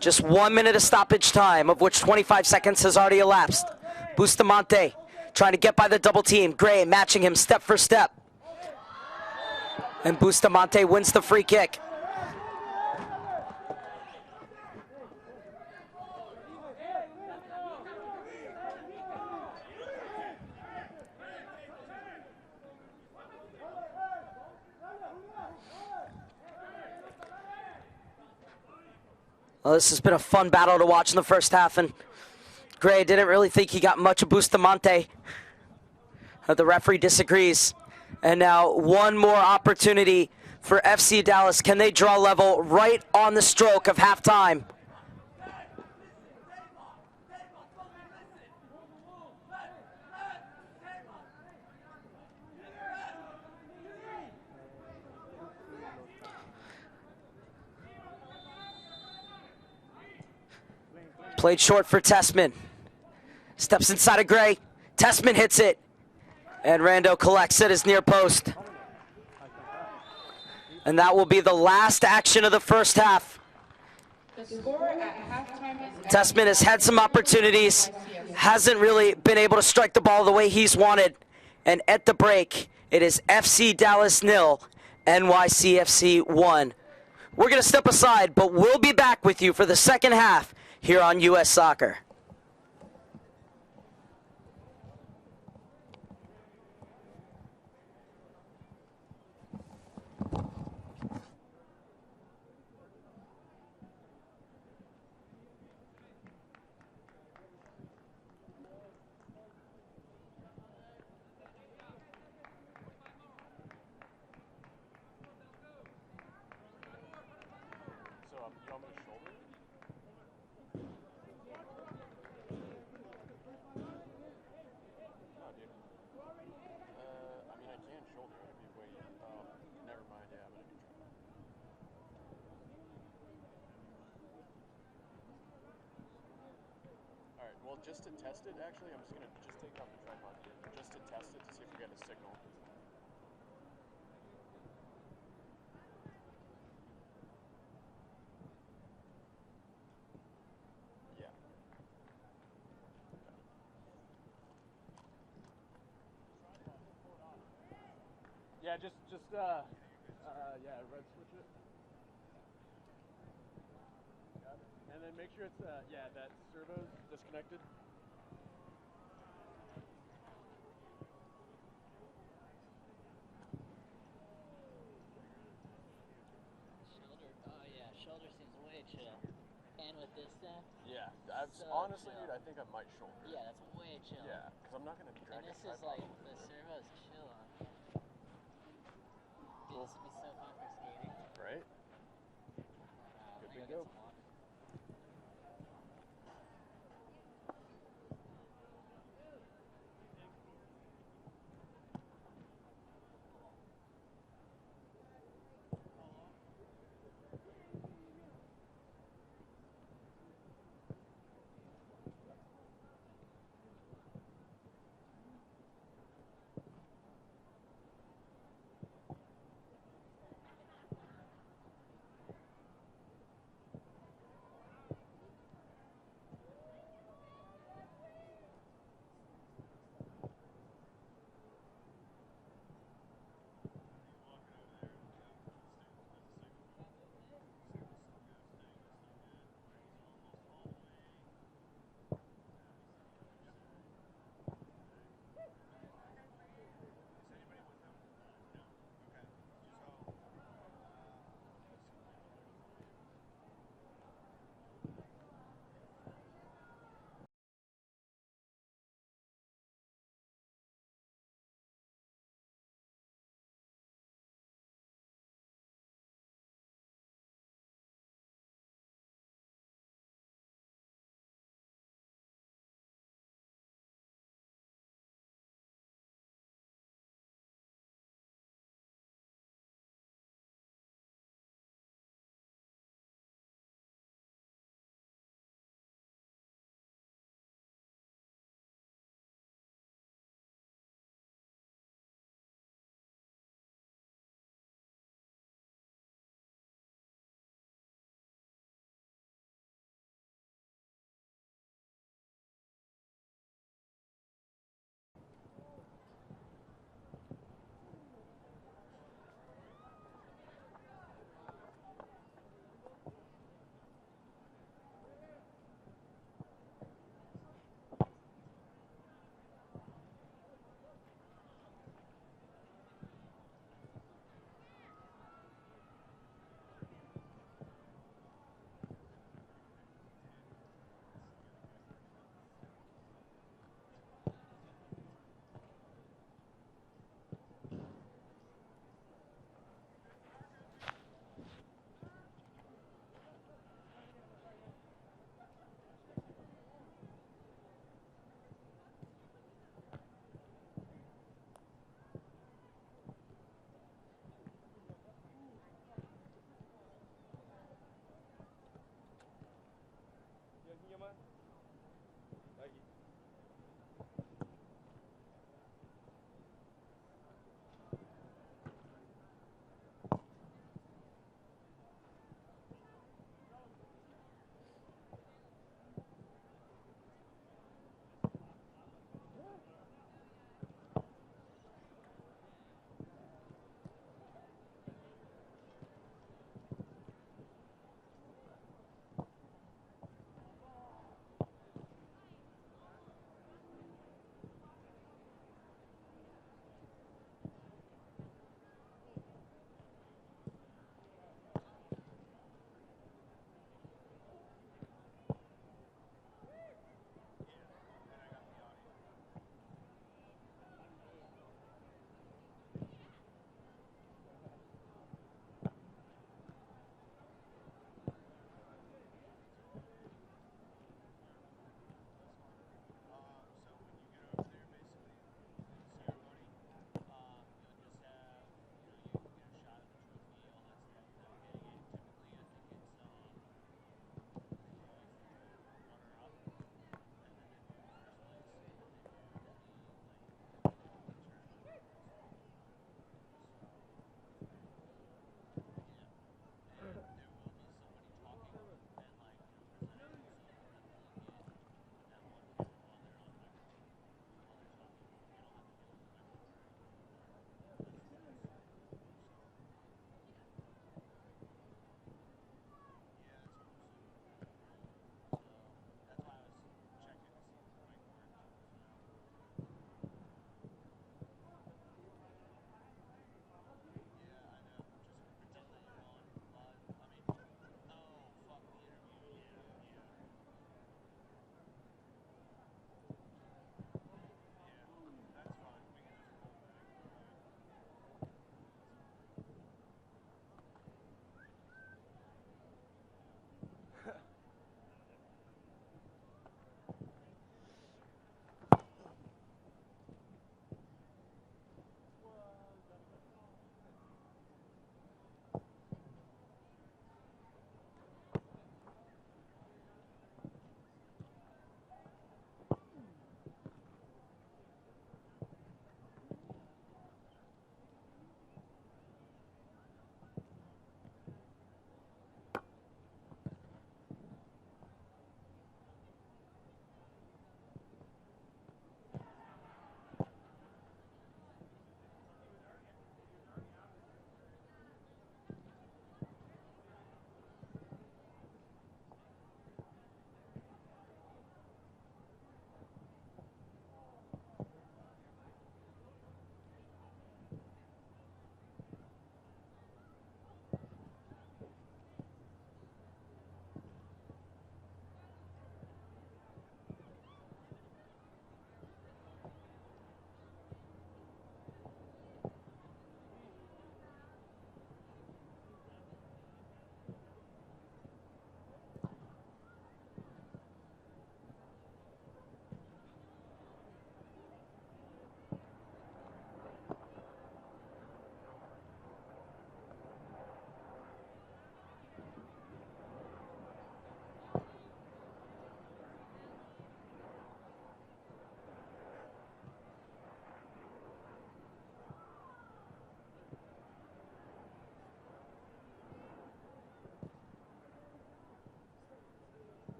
Speaker 2: Just 1 minute of stoppage time, of which 25 seconds has already elapsed. Bustamante trying to get by the double team. Gray matching him step for step. And Bustamante wins the free kick. Well, this has been a fun battle to watch in the first half, and Gray didn't really think he got much of Bustamante. The referee disagrees. And now one more opportunity for FC Dallas. Can they draw level right on the stroke of halftime? Played short for Tessman. Steps inside of Gray. Tessman hits it. And Rando collects at his near post. And that will be the last action of the first half. Tessman has had some opportunities. Hasn't really been able to strike the ball the way he's wanted. And at the break, it is FC Dallas 0, NYCFC 1. We're going to step aside, but we'll be back with you for the second half here on US Soccer.
Speaker 4: Just to test it, actually, I'm just going to take off the tripod here, just to test it to see if we get a signal. Yeah. Yeah, yeah, red switch it. Got it. And then make sure it's, yeah, that servo's disconnected.
Speaker 5: Shoulder seems way chill. And with this thing.
Speaker 4: Yeah, that's
Speaker 5: So
Speaker 4: honestly,
Speaker 5: chill.
Speaker 4: dude, I think I might shoulder.
Speaker 5: Yeah, that's way chill.
Speaker 4: Yeah, because I'm not gonna drag
Speaker 5: And
Speaker 4: a
Speaker 5: this is
Speaker 4: tripod
Speaker 5: like,
Speaker 4: over
Speaker 5: the
Speaker 4: there.
Speaker 5: servo is chill on. Dude, this would be so fun for skating.
Speaker 4: Right?
Speaker 5: Let me
Speaker 4: Good
Speaker 5: go
Speaker 4: to go.
Speaker 5: get some water.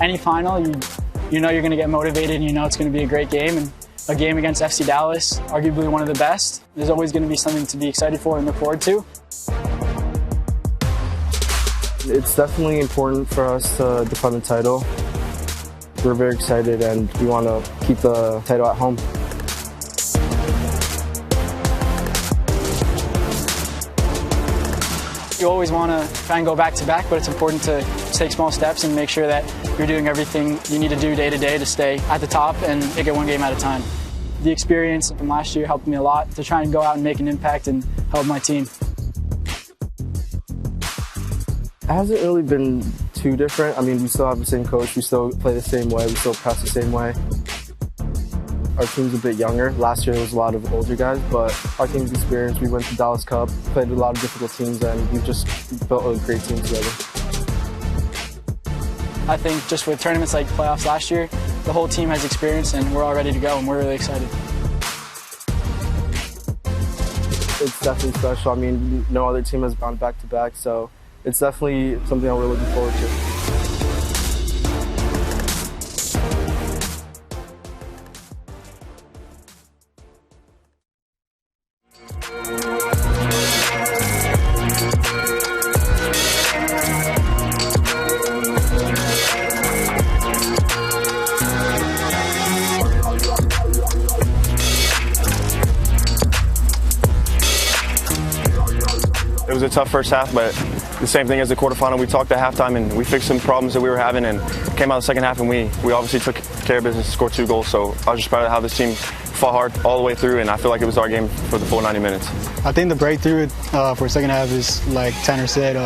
Speaker 6: any final, you know you're going to get motivated and you know it's going to be a great game. And a game against FC Dallas, arguably one of the best, there's always going to be something to be excited for and look forward to.
Speaker 7: It's definitely important for us to defend the title. We're very excited and we want to keep the title at home.
Speaker 6: You always want to try and go back-to-back, but it's important to take small steps and make sure that you're doing everything you need to do day to day to stay at the top and make it one game at a time. The experience from last year helped me a lot to try and go out and make an impact and help my team.
Speaker 7: It hasn't really been too different. I mean, we still have the same coach, we still play the same way, we still press the same way. Our team's a bit younger. Last year there was a lot of older guys, but our team's experienced. We went to Dallas Cup, played a lot of difficult teams, and we've just built a great team together.
Speaker 6: I think just with tournaments like playoffs last year, the whole team has experience and we're all ready to go and we're really excited.
Speaker 7: It's definitely special. I mean, no other team has gone back-to-back, so it's definitely something that we're looking forward to.
Speaker 4: It was a tough first half, but the same thing as the quarterfinal. We talked at halftime and we fixed some problems that we were having and came out the second half and we obviously took care of business, scored 2 goals. So I was just proud of how this team fought hard all the way through, and I feel like it was our game for the full 90 minutes.
Speaker 8: I think the breakthrough for the second half is, like Tanner said,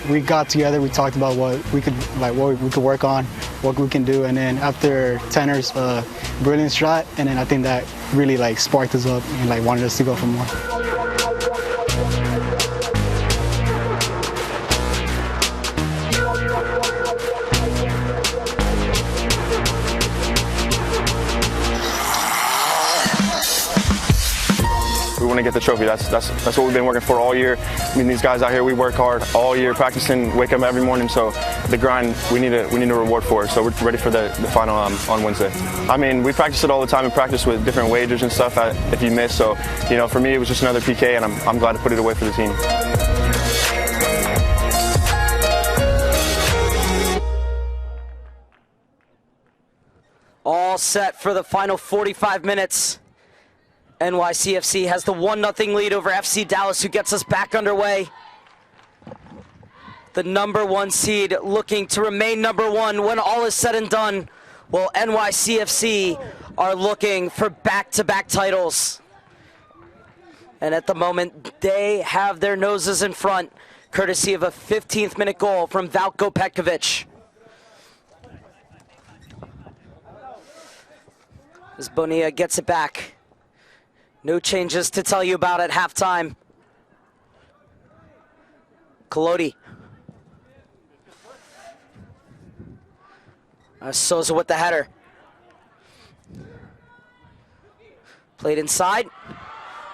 Speaker 8: we got together, we talked about what we could work on, what we can do, and then after Tanner's brilliant shot, and then I think that really sparked us up and wanted us to go for more.
Speaker 4: We want to get the trophy. That's what we've been working for all year. I mean, these guys out here, we work hard all year, practicing, wake up every morning. So the grind, we need a reward for it. So we're ready for the final on Wednesday. I mean, we practice it all the time and practice with different wagers and stuff if you miss. So, you know, for me, it was just another PK, and I'm glad to put it away for the team.
Speaker 2: All set for the final 45 minutes. NYC FC has the 1-0 lead over FC Dallas, who gets us back underway. The #1 seed looking to remain #1 when all is said and done, while NYC FC are looking for back-to-back titles. And at the moment, they have their noses in front, courtesy of a 15th-minute goal from Valko Petkovic. As Bonilla gets it back. No changes to tell you about at halftime. Colodi. Souza with the header. Played inside.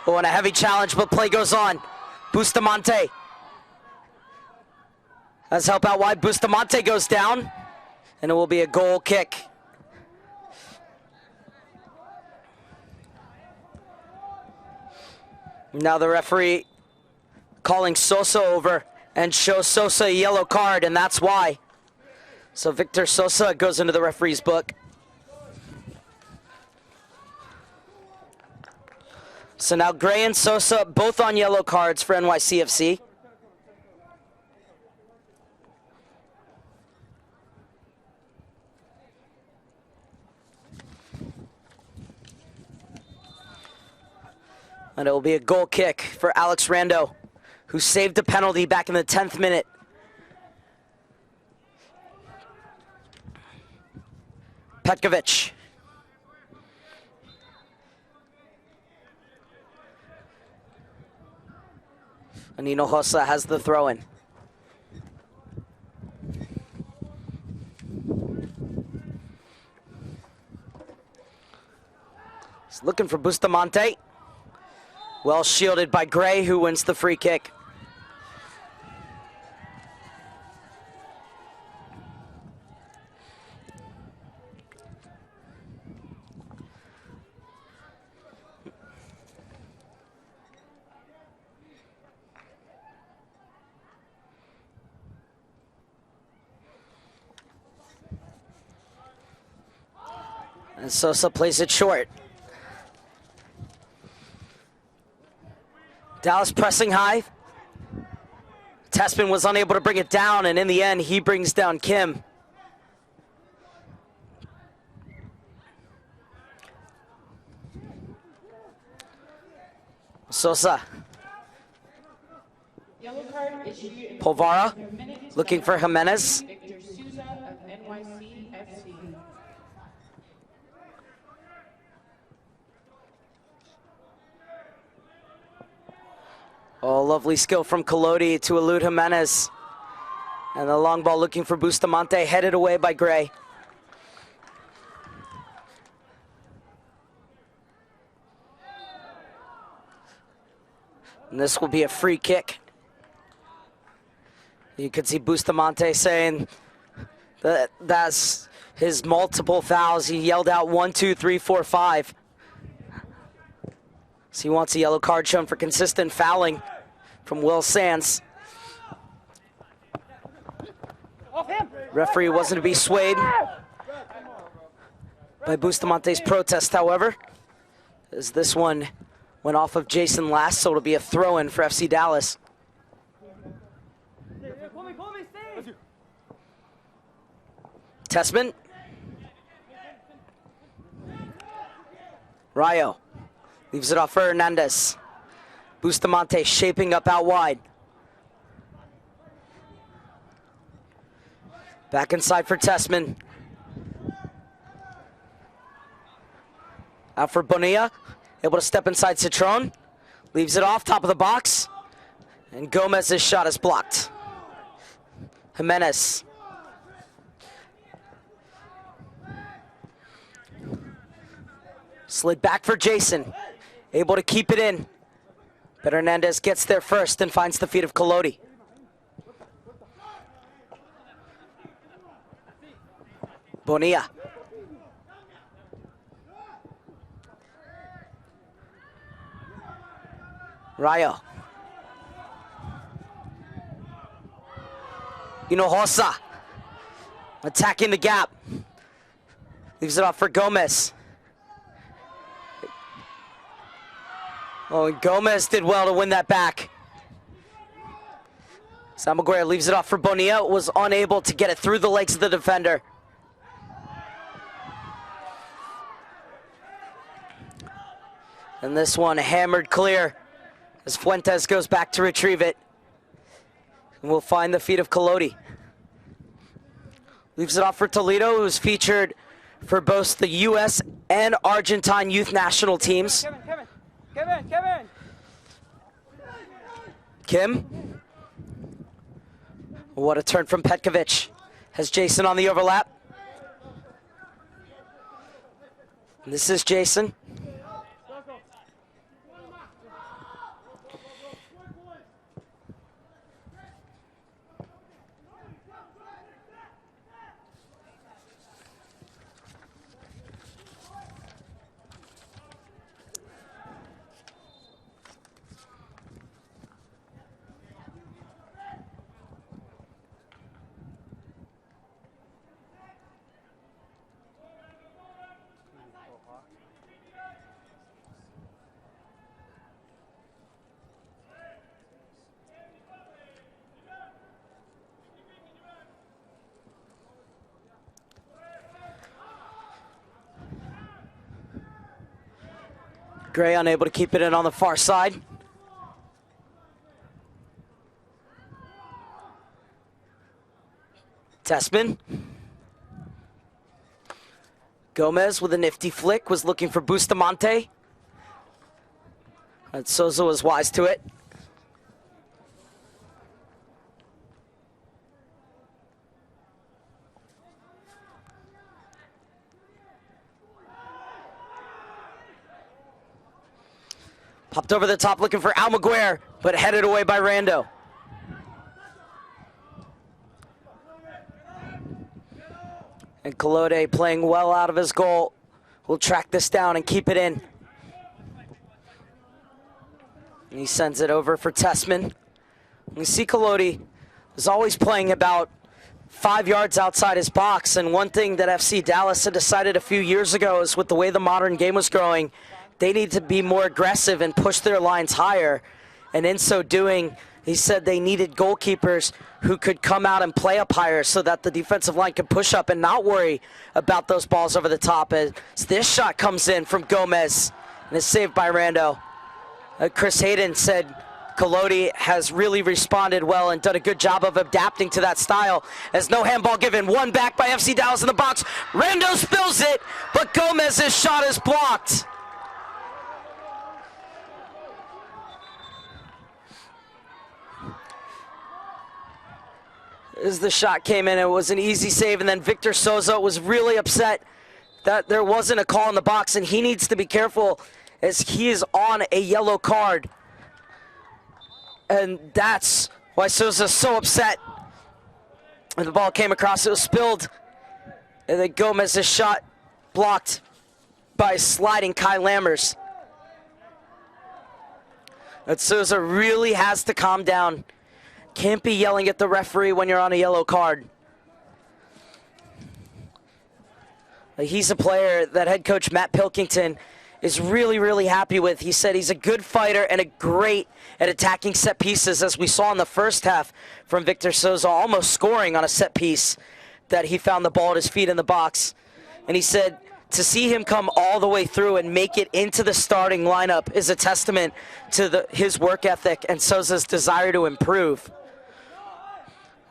Speaker 2: Oh, and a heavy challenge, but play goes on. Bustamante. As help out wide, Bustamante goes down. And it will be a goal kick. Now the referee calling Sosa over and shows Sosa a yellow card, and that's why. So Victor Sosa goes into the referee's book. So now Gray and Sosa both on yellow cards for NYCFC. And it will be a goal kick for Alex Rando, who saved a penalty back in the 10th minute. Petkovic. And Hinojosa has the throw-in. He's looking for Bustamante. Well shielded by Gray, who wins the free kick. And Sosa plays it short. Dallas pressing high. Tessman was unable to bring it down, and in the end, he brings down Kim. Sosa.
Speaker 1: Yellow card issued.
Speaker 2: Polvara looking for Jimenez.
Speaker 1: Victor Souza of NYC FC.
Speaker 2: Oh, lovely skill from Collodi to elude Jimenez. And the long ball looking for Bustamante, headed away by Gray. And this will be a free kick. You could see Bustamante saying that that's his multiple fouls. He yelled out 1, 2, 3, 4, 5. So he wants a yellow card shown for consistent fouling from Will Sands. Referee wasn't to be swayed by Bustamante's protest, however, as this one went off of Jason last, so it'll be a throw-in for FC Dallas. Tessman. Rayo leaves it off for Hernandez. Bustamante shaping up out wide. Back inside for Tessman. Out for Bonilla. Able to step inside Citron. Leaves it off, top of the box. And Gomez's shot is blocked. Jimenez. Slid back for Jason. Able to keep it in. But Hernandez gets there first and finds the feet of Collodi. Bonilla. Rayo. Hinojosa. Attacking the gap. Leaves it off for Gomez. Oh, and Gomez did well to win that back. Salmaguer leaves it off for Bonilla. Was unable to get it through the legs of the defender. And this one hammered clear as Fuentes goes back to retrieve it. And we'll find the feet of Collodi. Leaves it off for Toledo, who's featured for both the U.S. and Argentine youth national teams.
Speaker 3: Kevin.
Speaker 2: Kim. What a turn from Petkovic. Has Jason on the overlap. And this is Jason. Gray unable to keep it in on the far side. Tessman. Gomez with a nifty flick was looking for Bustamante. And Sosa was wise to it. Popped over the top looking for Almaguer, but headed away by Rando. And Collodi playing well out of his goal. Will track this down and keep it in. And he sends it over for Tessman. We see Collodi is always playing about 5 yards outside his box. And one thing that FC Dallas had decided a few years ago is with the way the modern game was growing, they need to be more aggressive and push their lines higher. And in so doing, he said they needed goalkeepers who could come out and play up higher so that the defensive line could push up and not worry about those balls over the top. As this shot comes in from Gomez and is saved by Rando. Chris Hayden said Collodi has really responded well and done a good job of adapting to that style. As no handball given, one back by FC Dallas in the box. Rando spills it, but Gomez's shot is blocked. As the shot came in, it was an easy save, and then Victor Souza was really upset that there wasn't a call in the box, and he needs to be careful as he is on a yellow card. And that's why Souza's so upset. And the ball came across, it was spilled, and then Gomez's shot blocked by sliding Kai Lammers. But Souza really has to calm down. Can't be yelling at the referee when you're on a yellow card. He's a player that head coach Matt Pilkington is really, really happy with. He said he's a good fighter and a great at attacking set pieces, as we saw in the first half from Victor Souza, almost scoring on a set piece that he found the ball at his feet in the box. And he said to see him come all the way through and make it into the starting lineup is a testament to his work ethic and Souza's desire to improve.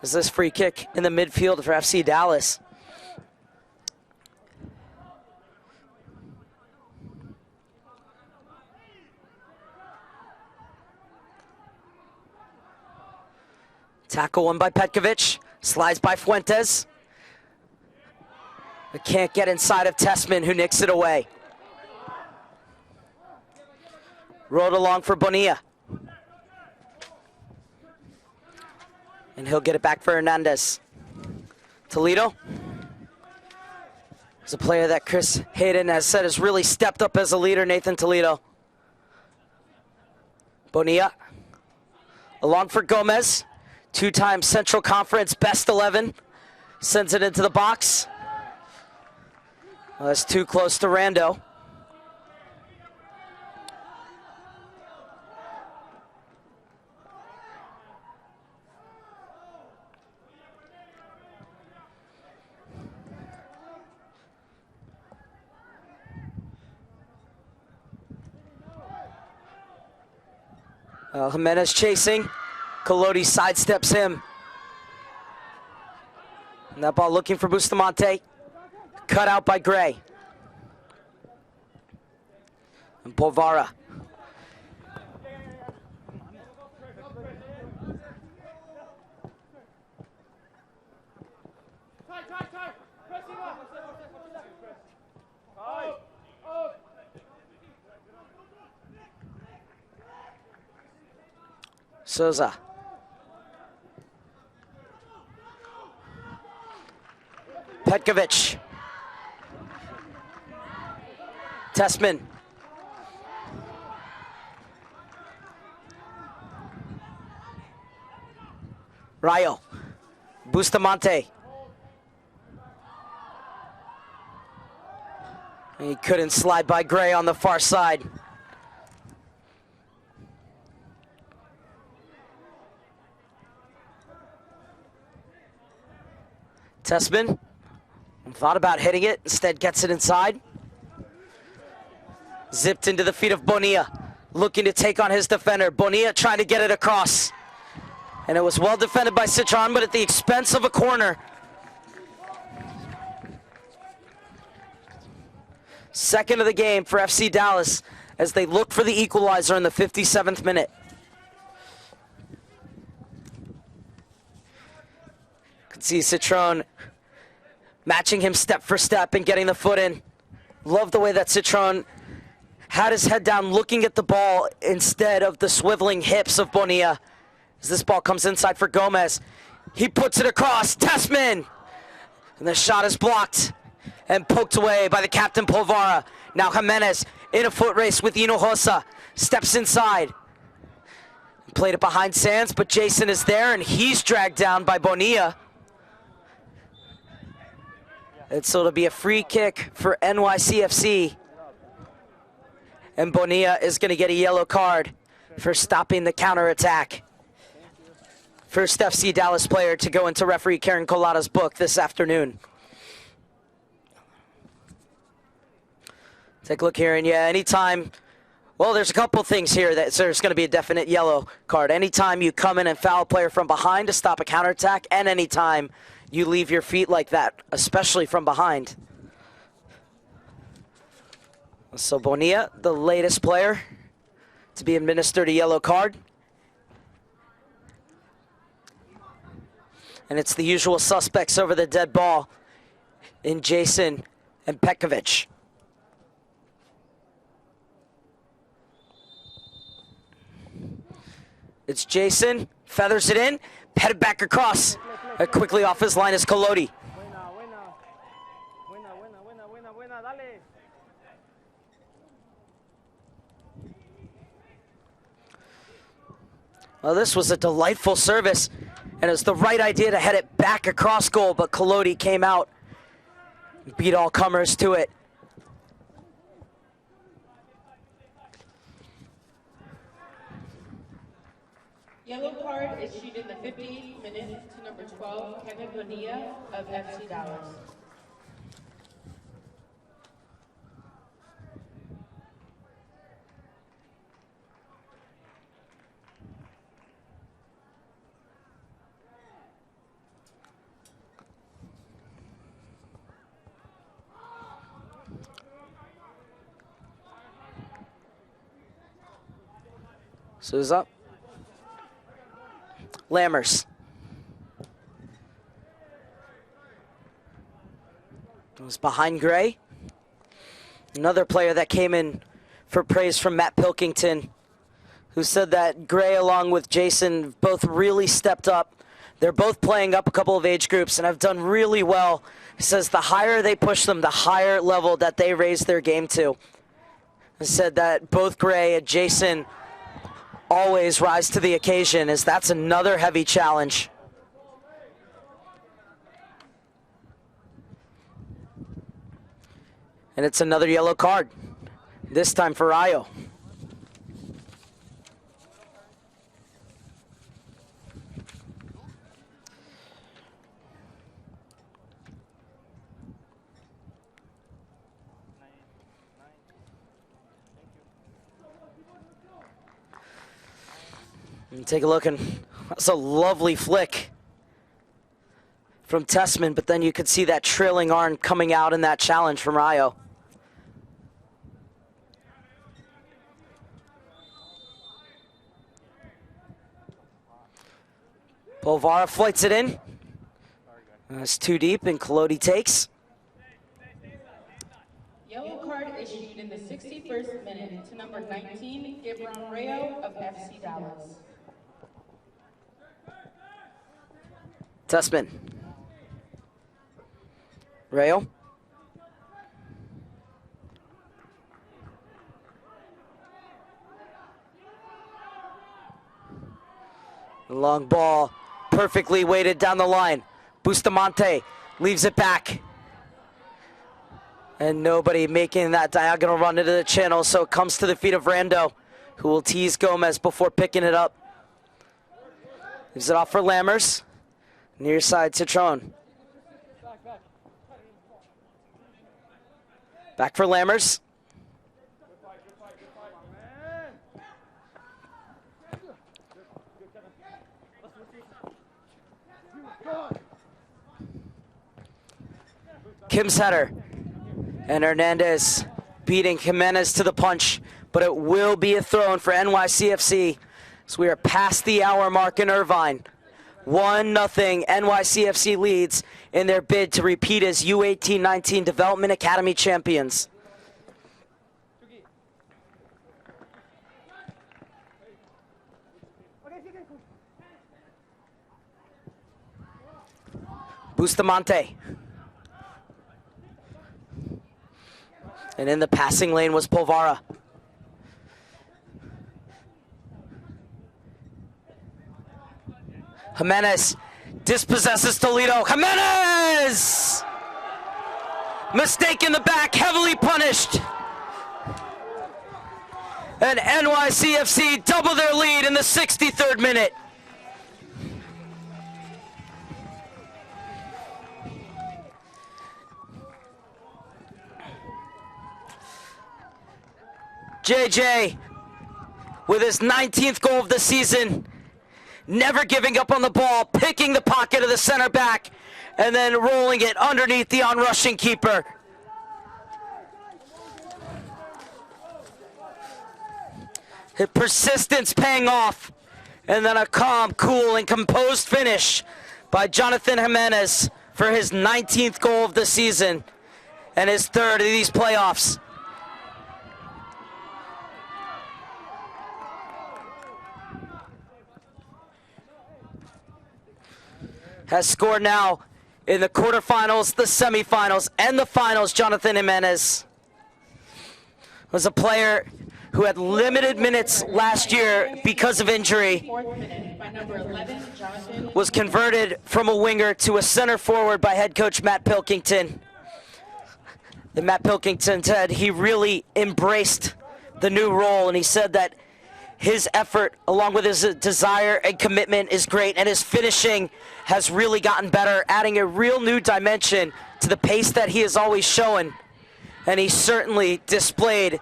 Speaker 2: Is this free kick in the midfield for FC Dallas? Tackle won by Petkovic, slides by Fuentes. But can't get inside of Tessman, who nicks it away. Rolled along for Bonilla. And he'll get it back for Hernandez. Toledo is a player that Chris Hayden has said has really stepped up as a leader, Nathan Toledo. Bonilla along for Gomez. Two-time Central Conference best 11. Sends it into the box. Well, that's too close to Rando. Jimenez chasing. Collodi sidesteps him. And that ball looking for Bustamante. Cut out by Gray. And Polvara. Souza. Petkovic. Tessman. Rayo. Bustamante. He couldn't slide by Gray on the far side. Tessman thought about hitting it, instead gets it inside. Zipped into the feet of Bonilla, looking to take on his defender. Bonilla trying to get it across. And it was well defended by Citron, but at the expense of a corner. Second of the game for FC Dallas as they look for the equalizer in the 57th minute. Can see Citron matching him step for step and getting the foot in. Love the way that Citron had his head down looking at the ball instead of the swiveling hips of Bonilla. As this ball comes inside for Gomez, he puts it across, Tessman! And the shot is blocked and poked away by the captain Polvara. Now Jimenez in a foot race with Hinojosa, steps inside. Played it behind Sands, but Jason is there and he's dragged down by Bonilla. So it'll be a free kick for NYC FC. And Bonilla is going to get a yellow card for stopping the counterattack. First FC Dallas player to go into referee Karen Colada's book this afternoon. Take a look here, and yeah, anytime, well, there's a couple things here that there's going to be a definite yellow card. Anytime you come in and foul a player from behind to stop a counterattack, and anytime you leave your feet like that, especially from behind. So Bonilla, the latest player to be administered a yellow card. And it's the usual suspects over the dead ball in Jason and Petkovic. It's Jason, feathers it in, headed back across. Quickly off his line is Colodi. Well, this was a delightful service, and it's the right idea to head it back across goal, but Colodi came out, beat all comers to it.
Speaker 1: Yellow card issued in the 58th minute to number 12, Kevin Bonilla of FC Dallas.
Speaker 2: So who's up? Lammers. It was behind Gray. Another player that came in for praise from Matt Pilkington, who said that Gray along with Jason both really stepped up. They're both playing up a couple of age groups and have done really well. He says the higher they push them, the higher level that they raise their game to. He said that both Gray and Jason always rise to the occasion, as that's another heavy challenge. And it's another yellow card, this time for Rayo. And take a look, and that's a lovely flick from Tessman, but then you could see that trailing arm coming out in that challenge from Rayo. Polvara flights it in. That's too deep, and Colodi takes.
Speaker 1: Yellow card issued in the 61st minute to number 19, Gibran Rayo of FC Dallas.
Speaker 2: Tessman. Rayo. Long ball, perfectly weighted down the line. Bustamante leaves it back. And nobody making that diagonal run into the channel, so it comes to the feet of Rando, who will tease Gomez before picking it up. Leaves it off for Lammers. Near side, Citron. Back for Lammers. Kim's header. And Hernandez beating Jimenez to the punch, but it will be a throw-in for NYCFC. So we are past the hour mark in Irvine. 1-0 NYCFC leads in their bid to repeat as U18-19 Development Academy champions. Bustamante. And in the passing lane was Polvara. Jimenez dispossesses Toledo. Jimenez! Mistake in the back, heavily punished. And NYC FC double their lead in the 63rd minute. JJ with his 19th goal of the season, never giving up on the ball, picking the pocket of the center back, and then rolling it underneath the onrushing keeper. His persistence paying off, and then a calm, cool, and composed finish by Jonathan Jimenez for his 19th goal of the season and his third of these playoffs. Has scored now in the quarterfinals, the semifinals, and the finals. Jonathan Jimenez was a player who had limited minutes last year because of injury,
Speaker 1: Fourth minute by number 11, Jonathan.
Speaker 2: was converted from a winger to a center forward by head coach Matt Pilkington. And Matt Pilkington said he really embraced the new role, and he said that his effort, along with his desire and commitment, is great, and his finishing has really gotten better, adding a real new dimension to the pace that he has always shown. And he certainly displayed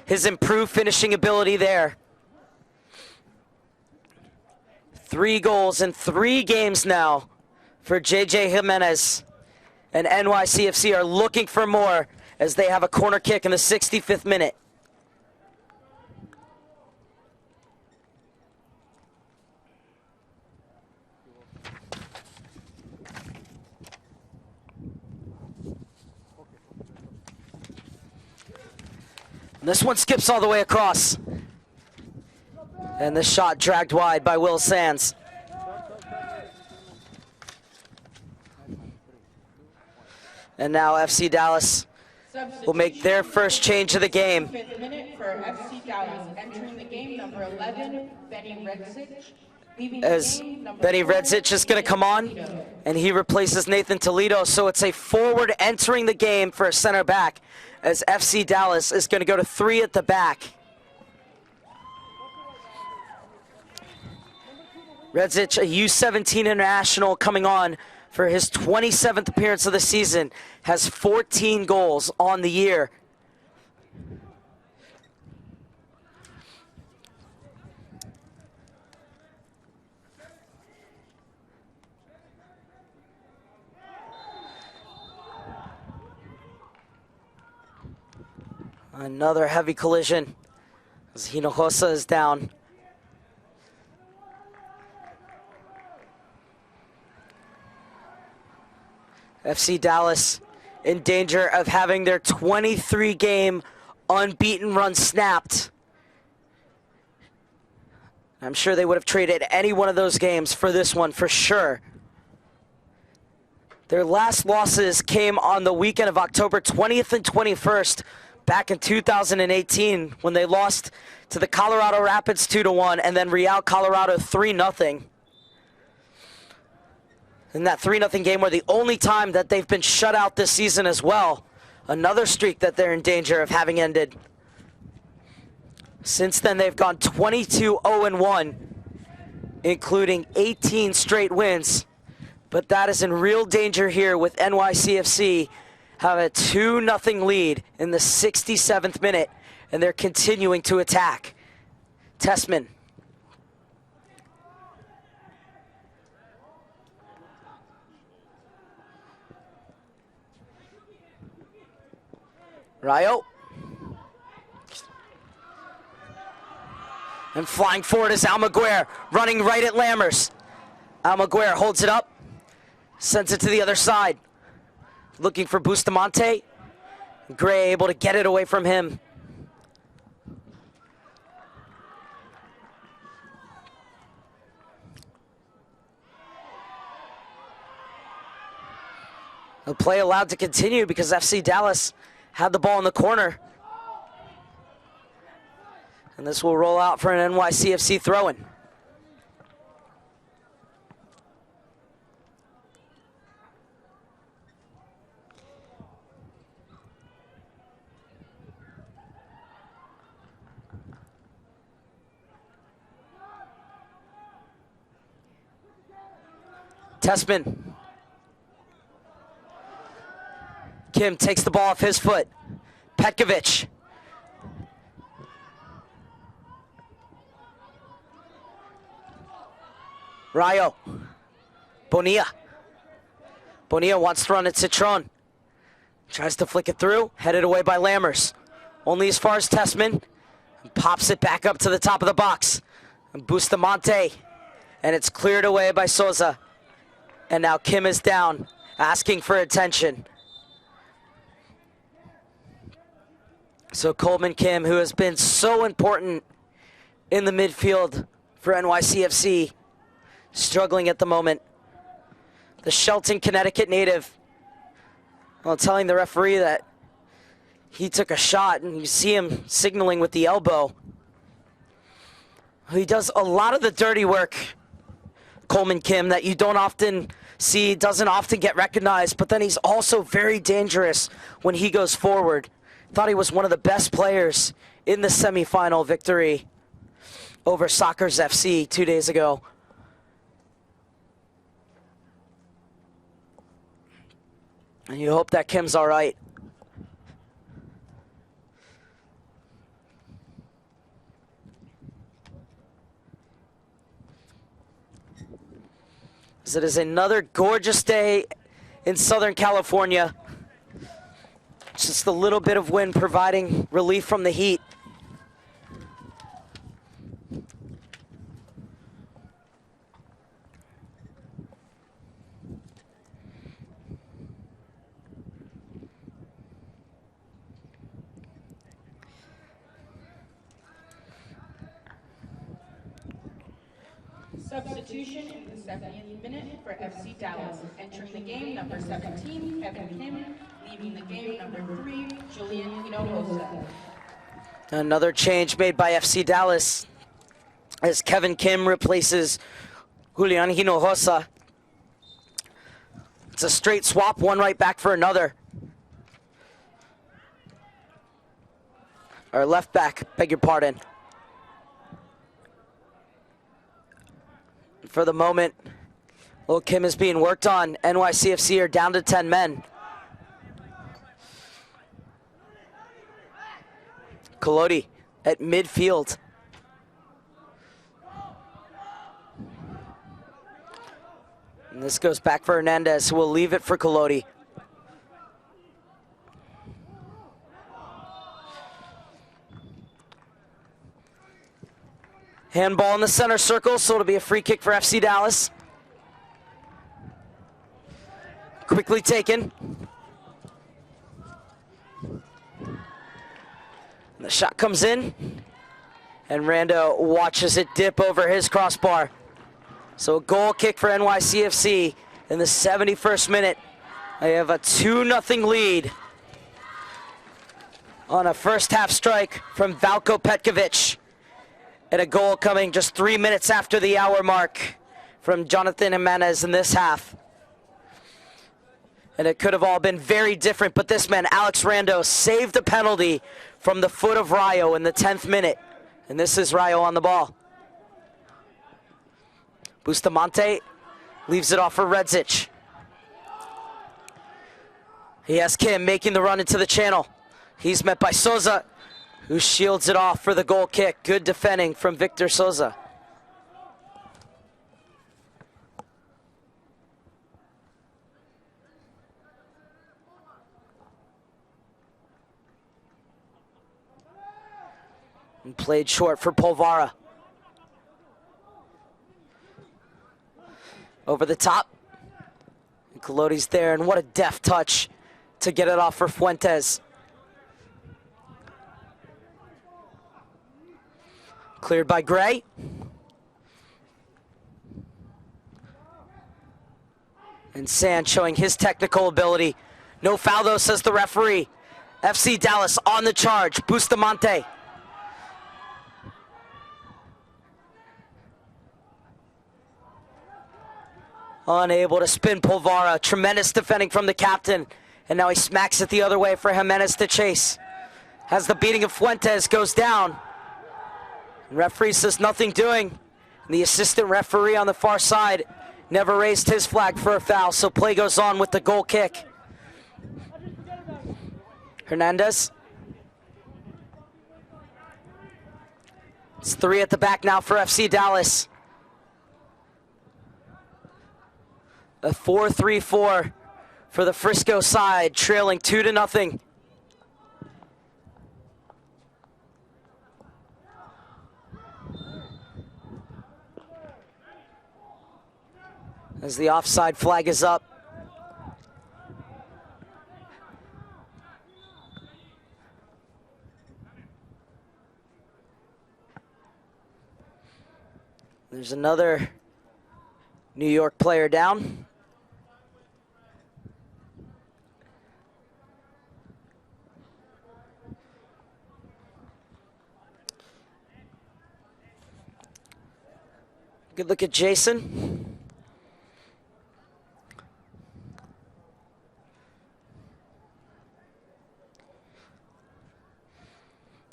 Speaker 2: his improved finishing ability there. 3 goals in 3 games now for JJ Jimenez. And NYCFC are looking for more as they have a corner kick in the 65th minute. This one skips all the way across. And this shot dragged wide by Will Sands. And now FC Dallas will make their first change of the game.
Speaker 1: 5th minute for FC Dallas. Entering the game, number 11, Benny Redzic. Leaving the
Speaker 2: As
Speaker 1: game, number
Speaker 2: Benny
Speaker 1: 4,
Speaker 2: Redzic is going to come on, and he replaces Nathan Toledo. So it's a forward entering the game for a center back, as FC Dallas is going to go to 3 at the back. Redzic, a U17 international, coming on for his 27th appearance of the season, has 14 goals on the year. Another heavy collision as Hinojosa is down. FC Dallas in danger of having their 23-game unbeaten run snapped. I'm sure they would have traded any one of those games for this one for sure. Their last losses came on the weekend of October 20th and 21st back in 2018 when they lost to the Colorado Rapids 2-1 and then Real Colorado 3-0. And that 3-0 game were the only time that they've been shut out this season as well. Another streak that they're in danger of having ended. Since then, they've gone 22-0-1, including 18 straight wins. But that is in real danger here with NYCFC have a 2-0 lead in the 67th minute, and they're continuing to attack. Tessman. Rayo. And flying forward is Almaguer, running right at Lammers. Almaguer holds it up, sends it to the other side. Looking for Bustamante. Gray able to get it away from him. The play allowed to continue because FC Dallas had the ball in the corner. And this will roll out for an NYCFC throw-in. Tessman. Kim takes the ball off his foot. Petkovic. Rayo. Bonilla. Bonilla wants to run at Citron. Tries to flick it through. Headed away by Lammers. Only as far as Tessman. Pops it back up to the top of the box. And Bustamante. And it's cleared away by Souza. And now Kim is down, asking for attention. So Coleman Kim, who has been so important in the midfield for NYC FC, struggling at the moment. The Shelton, Connecticut native, well, telling the referee that he took a shot, and you see him signaling with the elbow. He does a lot of the dirty work, Coleman Kim, that you don't often see, doesn't often get recognized, but then he's also very dangerous when he goes forward. Thought he was one of the best players in the semifinal victory over Sockers FC 2 days ago. And you hope that Kim's all right. As it is another gorgeous day in Southern California. Just a little bit of wind providing relief from the heat.
Speaker 1: Substitution in the 70th minute for FC Dallas. Entering the game, number 17, Kevin Kim. Leaving the game, number 3, Julian Hinojosa.
Speaker 2: Another change made by FC Dallas as Kevin Kim replaces Julian Hinojosa. It's a straight swap, one right back for another. Or left back, beg your pardon. For the moment, Lil Kim is being worked on. NYCFC are down to 10 men. Colodi at midfield. And this goes back for Hernandez, who will leave it for Colodi. Handball in the center circle, so it'll be a free kick for FC Dallas. Quickly taken. The shot comes in, and Rando watches it dip over his crossbar. So a goal kick for NYCFC in the 71st minute. They have a 2-0 lead on a first half strike from Valko Petkovic. And a goal coming just 3 minutes after the hour mark from Jonathan Jimenez in this half. And it could have all been very different, but this man, Alex Rando, saved a penalty from the foot of Rayo in the 10th minute. And this is Rayo on the ball. Bustamante leaves it off for Redzic. He has Kim making the run into the channel. He's met by Souza, who shields it off for the goal kick. Good defending from Victor Souza. And played short for Polvara. Over the top. And Colodi's there, and what a deft touch to get it off for Fuentes. Cleared by Gray. And Sand showing his technical ability. No foul though, says the referee. FC Dallas on the charge. Bustamante. Unable to spin Polvara. Tremendous defending from the captain. And now he smacks it the other way for Jimenez to chase. As the beating of Fuentes goes down. Referee says nothing doing. And the assistant referee on the far side never raised his flag for a foul, so play goes on with the goal kick. Hernandez. It's 3 at the back now for FC Dallas. A 4-3-4 for the Frisco side, trailing 2-0. As the offside flag is up. There's another New York player down. Good look at Jason.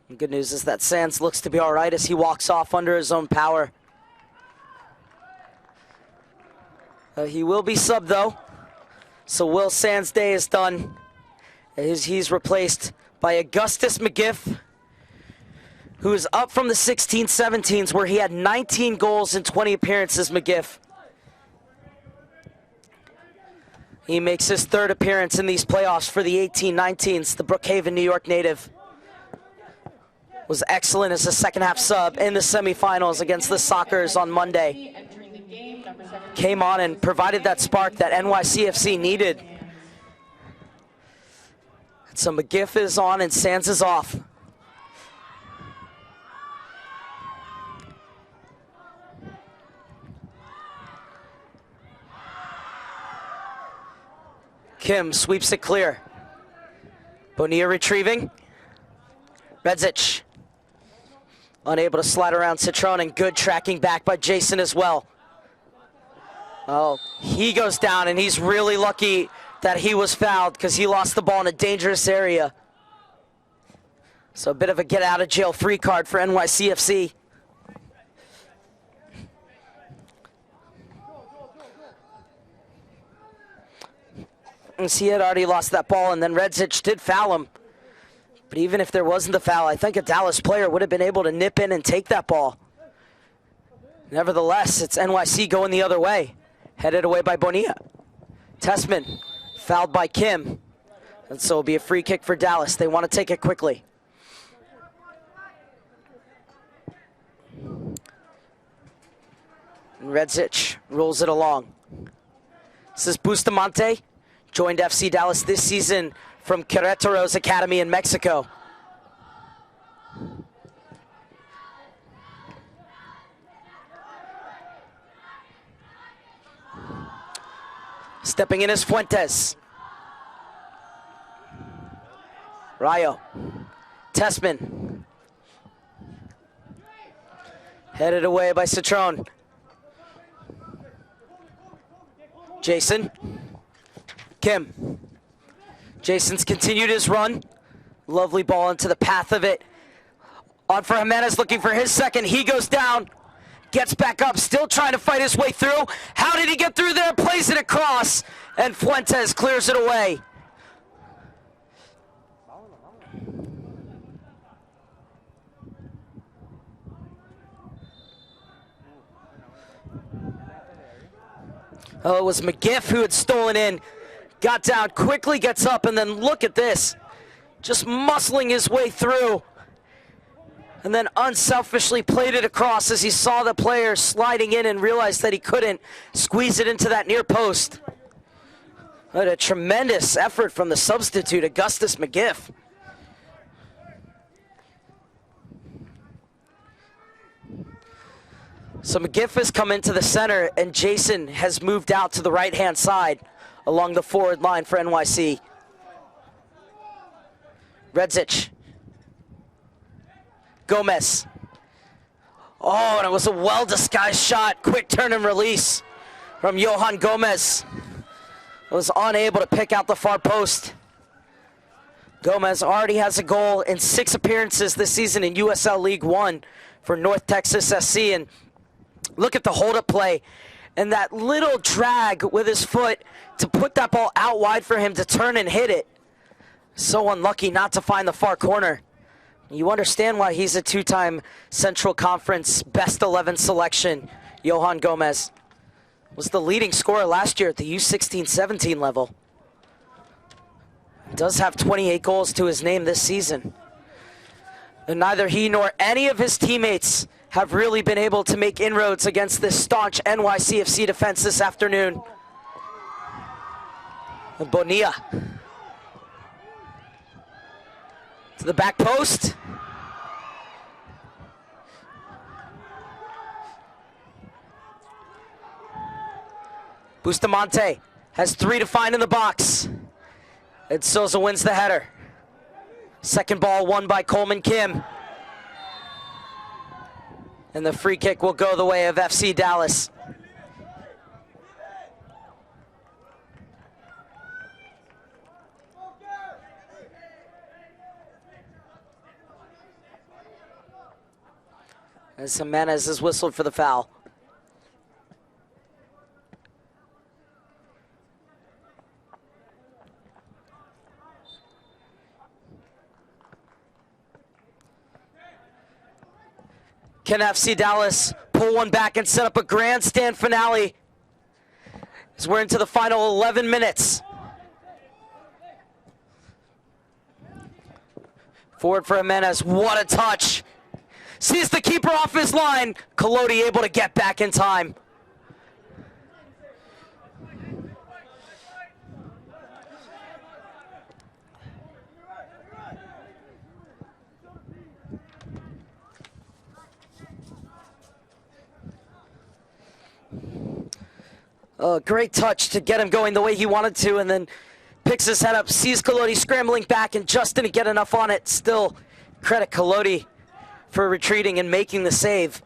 Speaker 2: The good news is that Sands looks to be all right as he walks off under his own power. He will be subbed though, so Will Sands' day is done as he's replaced by Augustus McGiff, who is up from the 16-17s where he had 19 goals in 20 appearances. McGiff. He makes his 3rd appearance in these playoffs for the 18-19s. The Brookhaven, New York native was excellent as a second-half sub in the semifinals against the Sockers on Monday. Came on and provided that spark that NYC FC needed. So McGiff is on and Sands is off. Kim sweeps it clear. Bonilla retrieving. Redzic unable to slide around Citron, and good tracking back by Jason as well. Oh, he goes down, and he's really lucky that he was fouled because he lost the ball in a dangerous area. So a bit of a get out of jail free card for NYCFC. As he had already lost that ball, and then Redzic did foul him. But even if there wasn't the foul, I think a Dallas player would have been able to nip in and take that ball. Nevertheless, it's NYC going the other way. Headed away by Bonilla. Tessman fouled by Kim. And so it'll be a free kick for Dallas. They want to take it quickly. And Redzic rolls it along. This is Bustamante. Joined FC Dallas this season from Querétaro's academy in Mexico. Stepping in is Fuentes. Rayo. Tessman. Headed away by Citron. Jason. Kim. Jason's continued his run. Lovely ball into the path of it. On for Jimenez, looking for his second. He goes down. Gets back up, still trying to fight his way through. How did he get through there? Plays it across, and Fuentes clears it away. Oh, it was McGiff who had stolen in. Got down, quickly gets up, and then look at this. Just muscling his way through. And then unselfishly played it across as he saw the player sliding in and realized that he couldn't squeeze it into that near post. What a tremendous effort from the substitute, Augustus McGiff. So McGiff has come into the center, and Jason has moved out to the right-hand side along the forward line for NYC. Redzic. Gomez. Oh, and it was a well-disguised shot. Quick turn and release from Johan Gomez. Was unable to pick out the far post. Gomez already has a goal in 6 appearances this season in USL League One for North Texas SC. And look at the hold-up play And that little drag with his foot to put that ball out wide for him to turn and hit it. So unlucky not to find the far corner. You understand why he's a two-time Central Conference Best 11 selection. Johan Gomez was the leading scorer last year at the U16-17 level. Does have 28 goals to his name this season. And neither he nor any of his teammates have really been able to make inroads against this staunch NYC FC defense this afternoon. Bonilla to the back post. Bustamante has 3 to find in the box. Ed Souza wins the header. Second ball won by Coleman Kim. And the free kick will go the way of FC Dallas. As Jimenez is whistled for the foul. Can FC Dallas pull one back and set up a grandstand finale as we're into the final 11 minutes? Forward for Jimenez, what a touch. Sees the keeper off his line. Collodi able to get back in time. Great touch to get him going the way he wanted to, and then picks his head up, sees Collodi scrambling back, and just didn't get enough on it. Still, credit Collodi for retreating and making the save.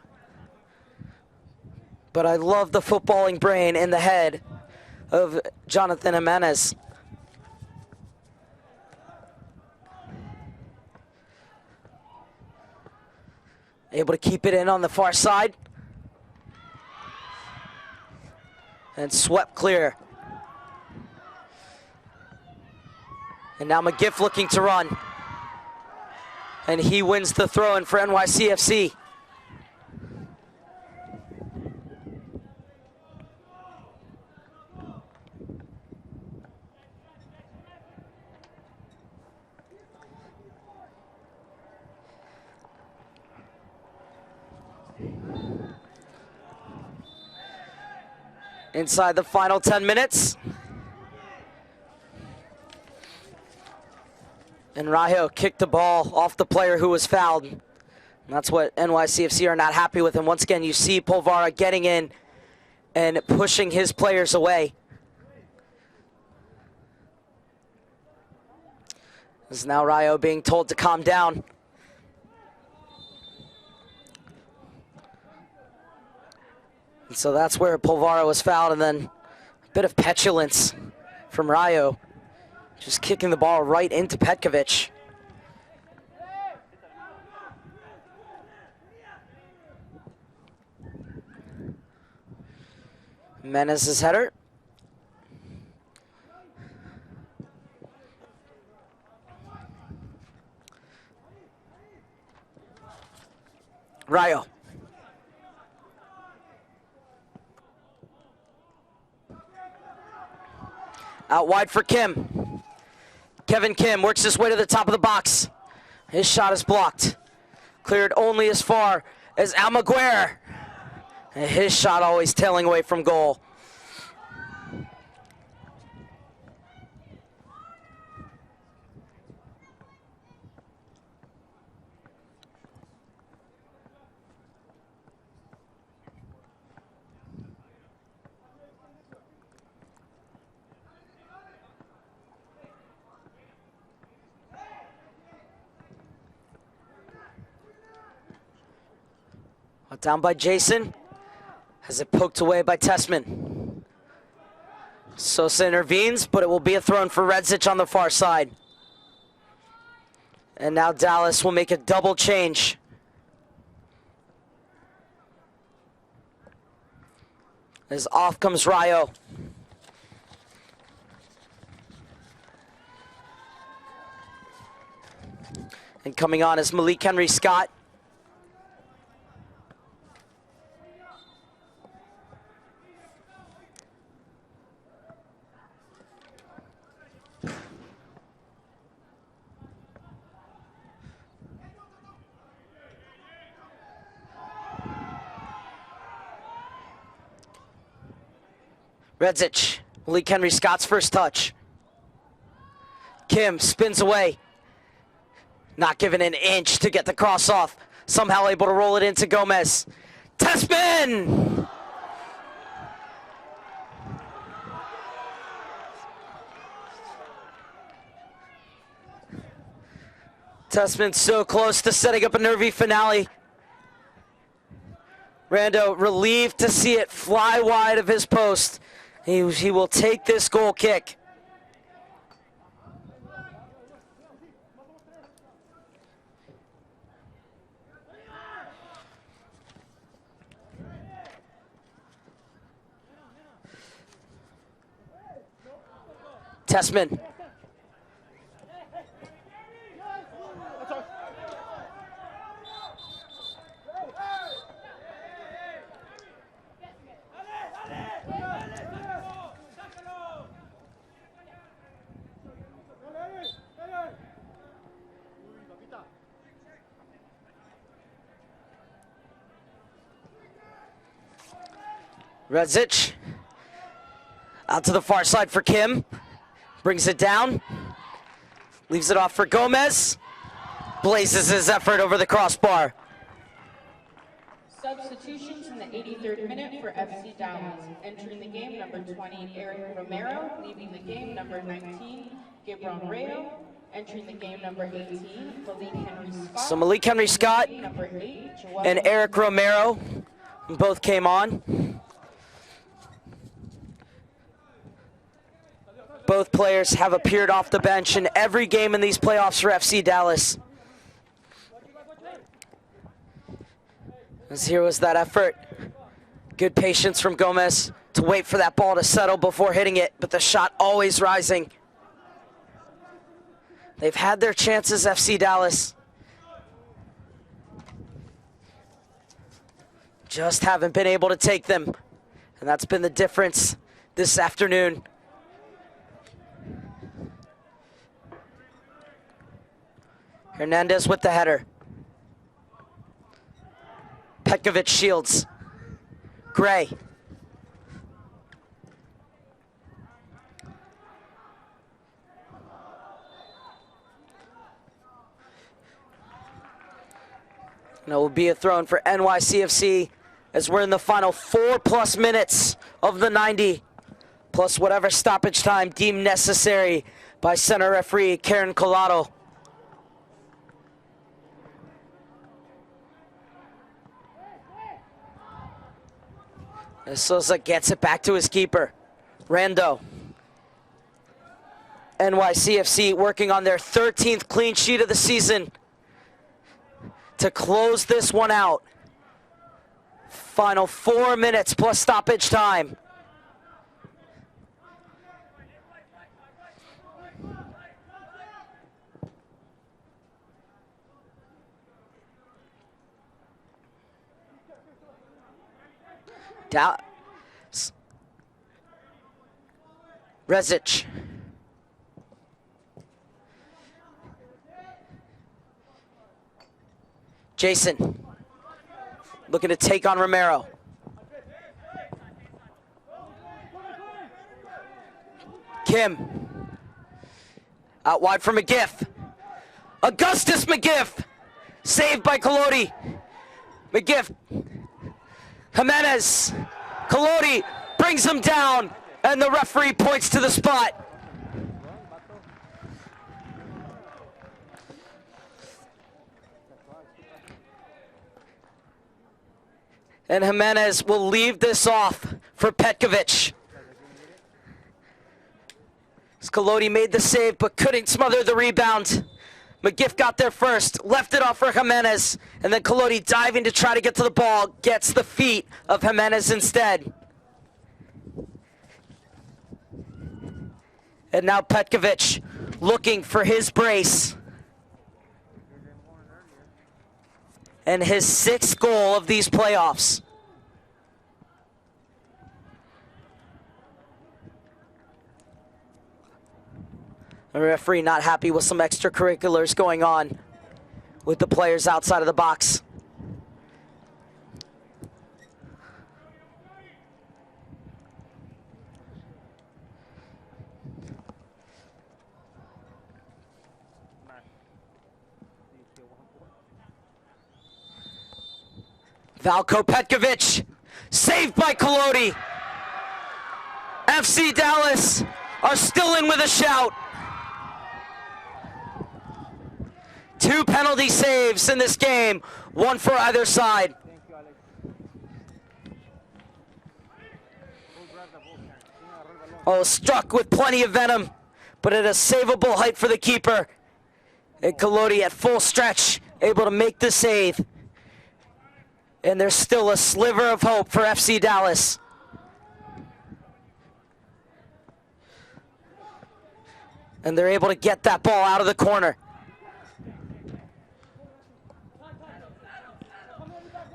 Speaker 2: But I love the footballing brain in the head of Jonathan Jimenez. Able to keep it in on the far side. And swept clear. And now McGiff looking to run. And he wins the throw-in for NYCFC. Inside the final 10 minutes. And Rayo kicked the ball off the player who was fouled. And that's what NYCFC are not happy with. And once again, you see Polvara getting in and pushing his players away. This is now Rayo being told to calm down. And so that's where Polvara was fouled, and then a bit of petulance from Rayo. Just kicking the ball right into Petkovic. Menez's header. Rayo. Out wide for Kim. Kevin Kim works his way to the top of the box. His shot is blocked. Cleared only as far as Almaguer. And his shot always tailing away from goal. Down by Jason. Has it poked away by Tessman. Sosa intervenes, but it will be a throw-in for Redzic on the far side. And now Dallas will make a double change. As off comes Rayo. And coming on is Malik Henry Scott. Redzic, Malik Henry Scott's first touch. Kim spins away. Not given an inch to get the cross off. Somehow able to roll it into Gomez. Tespin! Tespin so close to setting up a nervy finale. Rando relieved to see it fly wide of his post. He will take this goal kick. Tessman. Redzic out to the far side for Kim. Brings it down. Leaves it off for Gomez. Blazes his effort over the crossbar.
Speaker 1: Substitutions in the 83rd minute for FC Dallas. Entering the game, number 20, Eric Romero. Leaving the game, number 19, Gabriel Rayo. Entering the game, number 18, Malik Henry Scott.
Speaker 2: So Malik Henry Scott
Speaker 1: Number 8,
Speaker 2: and Eric Romero both came on. Both players have appeared off the bench in every game in these playoffs for FC Dallas. As here was that effort. Good patience from Gomez to wait for that ball to settle before hitting it, but the shot always rising. They've had their chances, FC Dallas. Just haven't been able to take them. And that's been the difference this afternoon. Hernandez with the header. Petkovic shields. Gray. And it will be a throw for NYC FC as we're in the final 4+ minutes of the 90, plus whatever stoppage time deemed necessary by center referee Karen Collado. As Sosa gets it back to his keeper, Rando. NYCFC working on their 13th clean sheet of the season to close this one out. Final 4 minutes plus stoppage time. Rezic. Jason looking to take on Romero. Kim out wide for McGiff. Augustus McGiff saved by Collodi. McGiff. Jimenez. Collodi brings him down, and the referee points to the spot. And Jimenez will leave this off for Petkovic. Collodi made the save but couldn't smother the rebound. McGiff got there first, left it off for Jimenez, and then Collodi diving to try to get to the ball, gets the feet of Jimenez instead. And now Petkovic looking for his brace. And his 6th goal of these playoffs. The referee not happy with some extracurriculars going on with the players outside of the box. Valko Petkovic, saved by Kolodi. FC Dallas are still in with a shout. 2 penalty saves in this game, 1 for either side. Oh, struck with plenty of venom, but at a savable height for the keeper. And Kolodi at full stretch, able to make the save. And there's still a sliver of hope for FC Dallas. And they're able to get that ball out of the corner.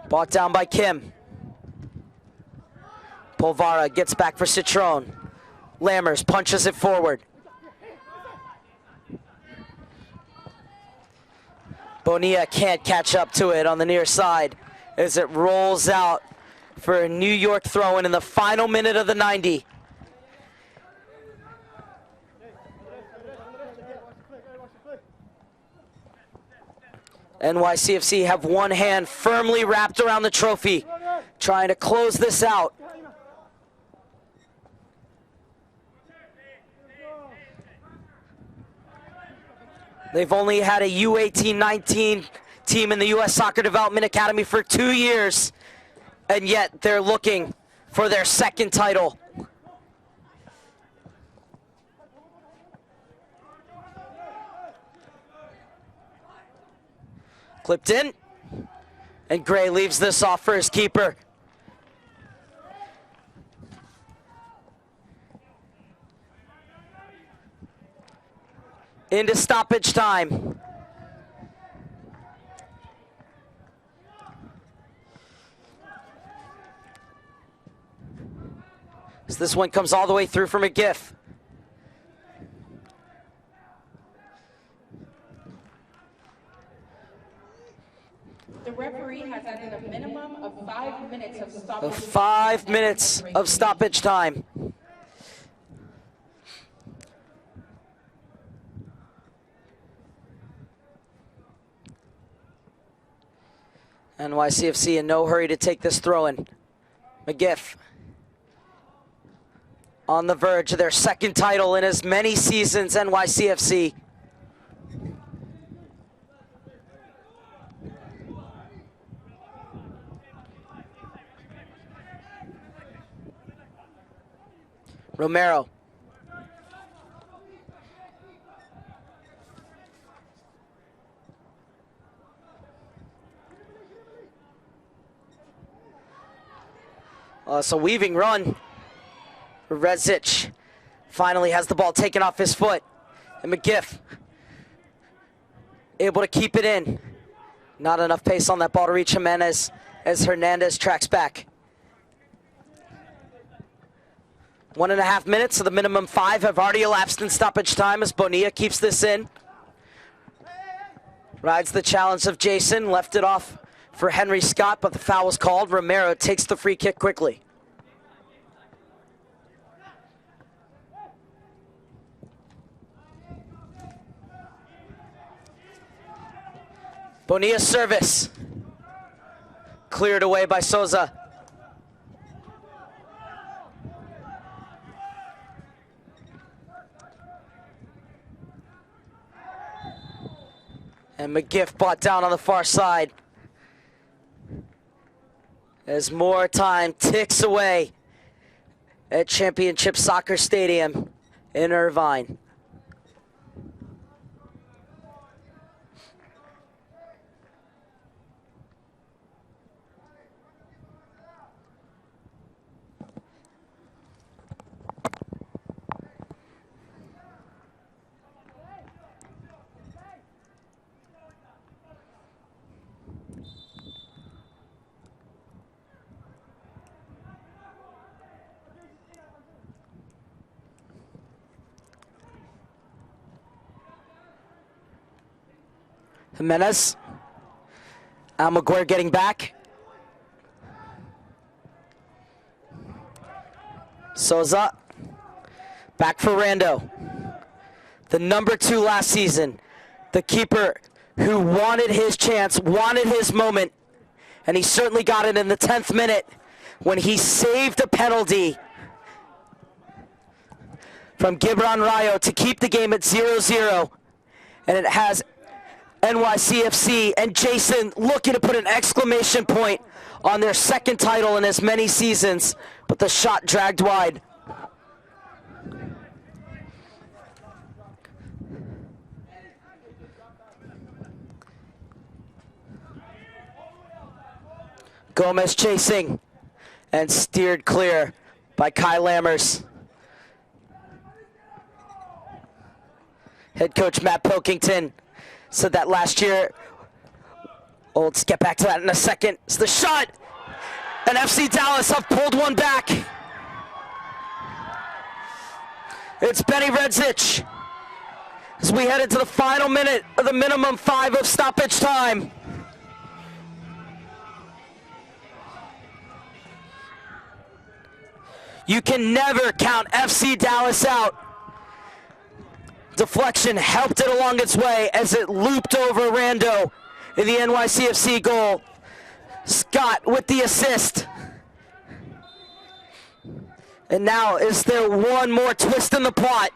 Speaker 2: Brought down by Kim. Polvara gets back for Citron. Lammers punches it forward. Bonilla can't catch up to it on the near side as it rolls out for a New York throw-in in the final minute of the 90. NYCFC have one hand firmly wrapped around the trophy, trying to close this out. They've only had a U18-19 team in the U.S. Soccer Development Academy for 2 years, and yet they're looking for their 2nd title. Clipped in, and Gray leaves this off for his keeper. Into stoppage time. As this one comes all the way through for McGiff.
Speaker 1: The referee has added a minimum of 5 minutes of stoppage.
Speaker 2: 5 minutes of stoppage time. NYCFC in no hurry to take this throw-in. McGiff on the verge of their 2nd title in as many seasons, NYCFC. Romero. It's a weaving run. Rezic finally has the ball taken off his foot. And McGiff able to keep it in. Not enough pace on that ball to reach Jimenez as Hernandez tracks back. 1.5 minutes, so the minimum 5 have already elapsed in stoppage time as Bonilla keeps this in. Rides the challenge of Jason, left it off for Henry Scott, but the foul was called. Romero takes the free kick quickly. Bonilla's service. Cleared away by Souza. And McGiff brought down on the far side. As more time ticks away at Championship Soccer Stadium in Irvine. Jimenez. Almaguer getting back. Souza. Back for Rando. The number 2 last season. The keeper who wanted his chance, wanted his moment. And he certainly got it in the 10th minute when he saved a penalty from Gibran Rayo to keep the game at 0-0. And it has NYC FC and Jason looking to put an exclamation point on their 2nd title in as many seasons, but the shot dragged wide. Gomez chasing and steered clear by Kai Lammers. Head coach Matt Pilkington said that last year. Oh, let's get back to that in a second. It's the shot, and FC Dallas have pulled one back. It's Benny Redzic as we head into the final minute of the minimum 5 of stoppage time. You can never count FC Dallas out. Deflection helped it along its way as it looped over Rando in the NYCFC goal. Scott with the assist. And now, is there one more twist in the plot?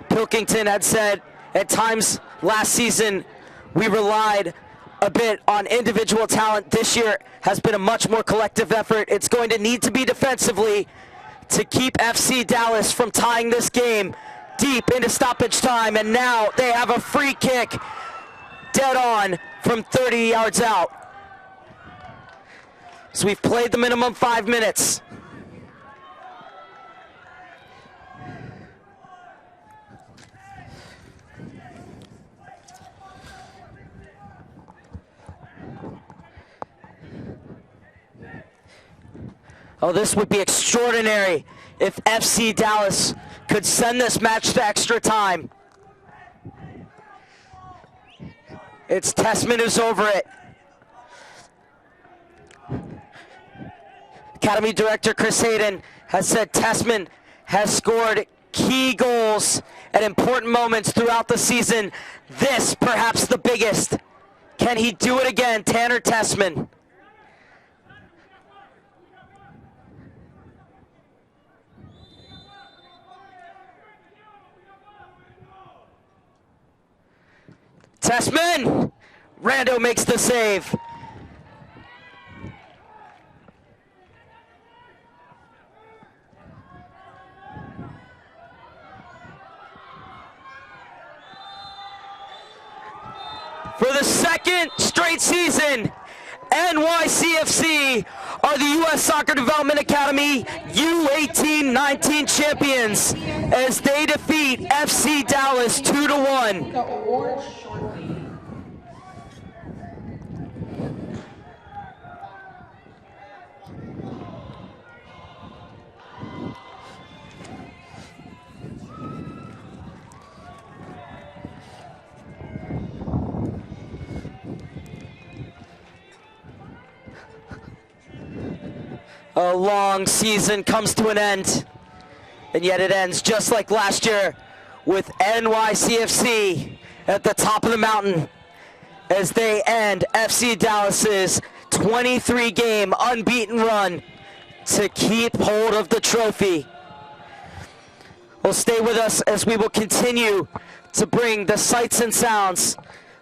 Speaker 2: Pilkington had said at times last season we relied a bit on individual talent. This year has been a much more collective effort. It's going to need to be defensively to keep FC Dallas from tying this game deep into stoppage time. And now they have a free kick dead on from 30 yards out. So we've played the minimum 5 minutes. Oh, this would be extraordinary if FC Dallas could send this match to extra time. It's Tessman who's over it. Academy Director Chris Hayden has said Tessman has scored key goals at important moments throughout the season. This, perhaps the biggest. Can he do it again, Tanner Tessman? Tessman! Rando makes the save. For the 2nd straight season, NYCFC are the U.S. Soccer Development Academy U18-19 champions as they defeat FC Dallas 2-1.
Speaker 1: The award shortly.
Speaker 2: A long season comes to an end, and yet it ends just like last year with NYCFC at the top of the mountain as they end FC Dallas's 23-game unbeaten run to keep hold of the trophy. Well, stay with us as we will continue to bring the sights and sounds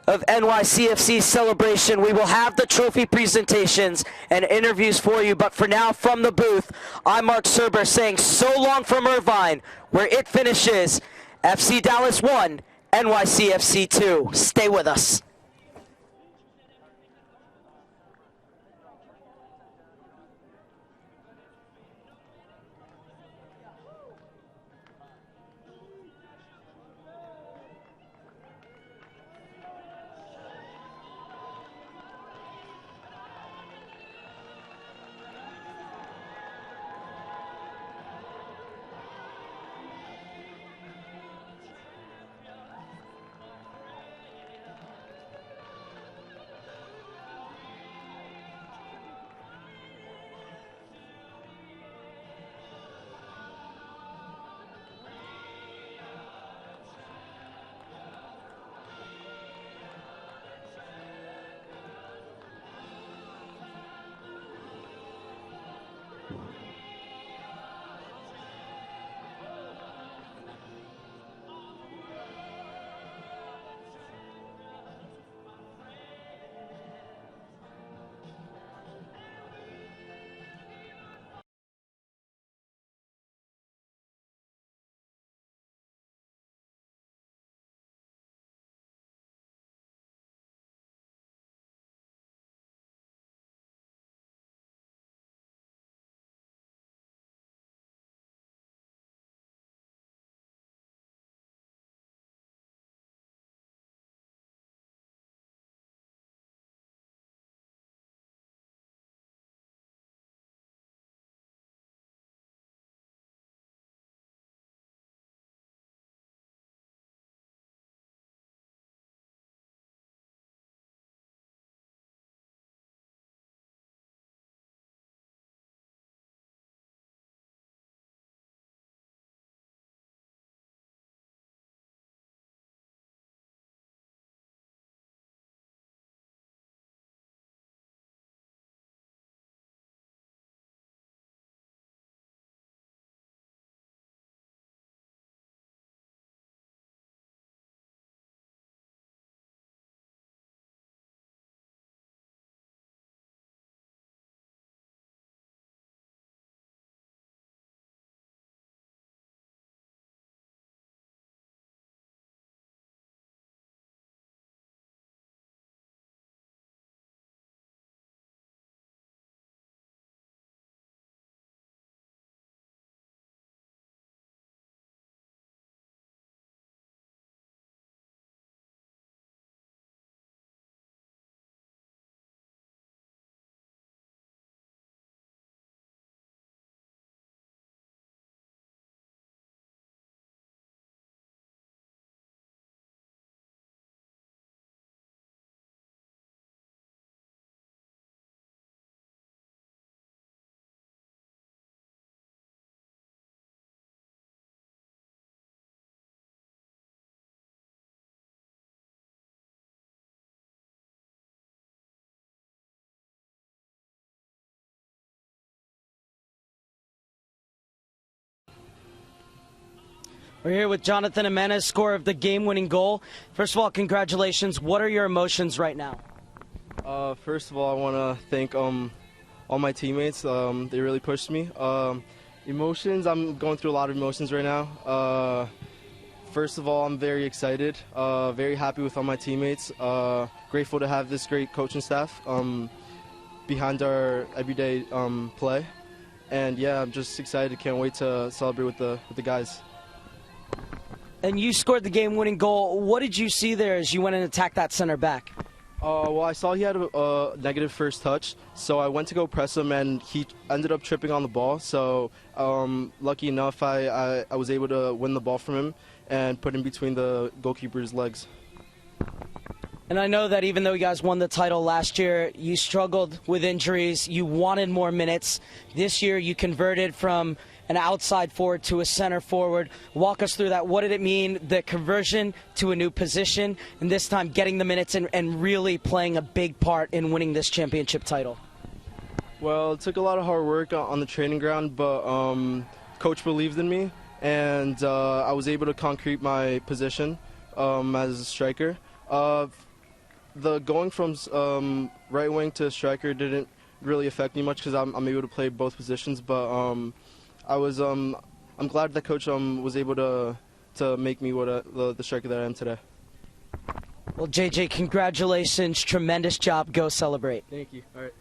Speaker 2: of NYCFC's celebration. We will have the trophy presentations and interviews for you, but for now, from the booth, I'm Mark Serber saying so long from Irvine, where it finishes FC Dallas 1, NYCFC 2. Stay with us. We're here with Jonathan Jimenez, scorer of the game-winning goal. First of all, congratulations. What are your emotions right now?
Speaker 7: First of all, I want to thank all my teammates. They really pushed me. Emotions, I'm going through a lot of emotions right now. First of all, I'm very excited, very happy with all my teammates. Grateful to have this great coaching staff behind our everyday play. And yeah, I'm just excited. Can't wait to celebrate with the guys.
Speaker 2: And you scored the game-winning goal. What did you see there as you went and attacked that center back?
Speaker 7: Well, I saw he had a negative first touch, so I went to go press him, and he ended up tripping on the ball. So lucky enough, I was able to win the ball from him and put him between the goalkeeper's legs.
Speaker 2: And I know that even though you guys won the title last year, you struggled with injuries. You wanted more minutes. This year, you converted from an outside forward to a center forward. Walk us through that. What did it mean, the conversion to a new position, and this time getting the minutes and really playing a big part in winning this championship title?
Speaker 7: Well, it took a lot of hard work on the training ground, but coach believed in me, and I was able to concrete my position as a striker. The going from right wing to striker didn't really affect me much because I'm able to play both positions, but I'm glad that coach was able to make me the striker that I am today.
Speaker 2: Well, JJ, congratulations. Tremendous job. Go celebrate.
Speaker 7: Thank you. All right.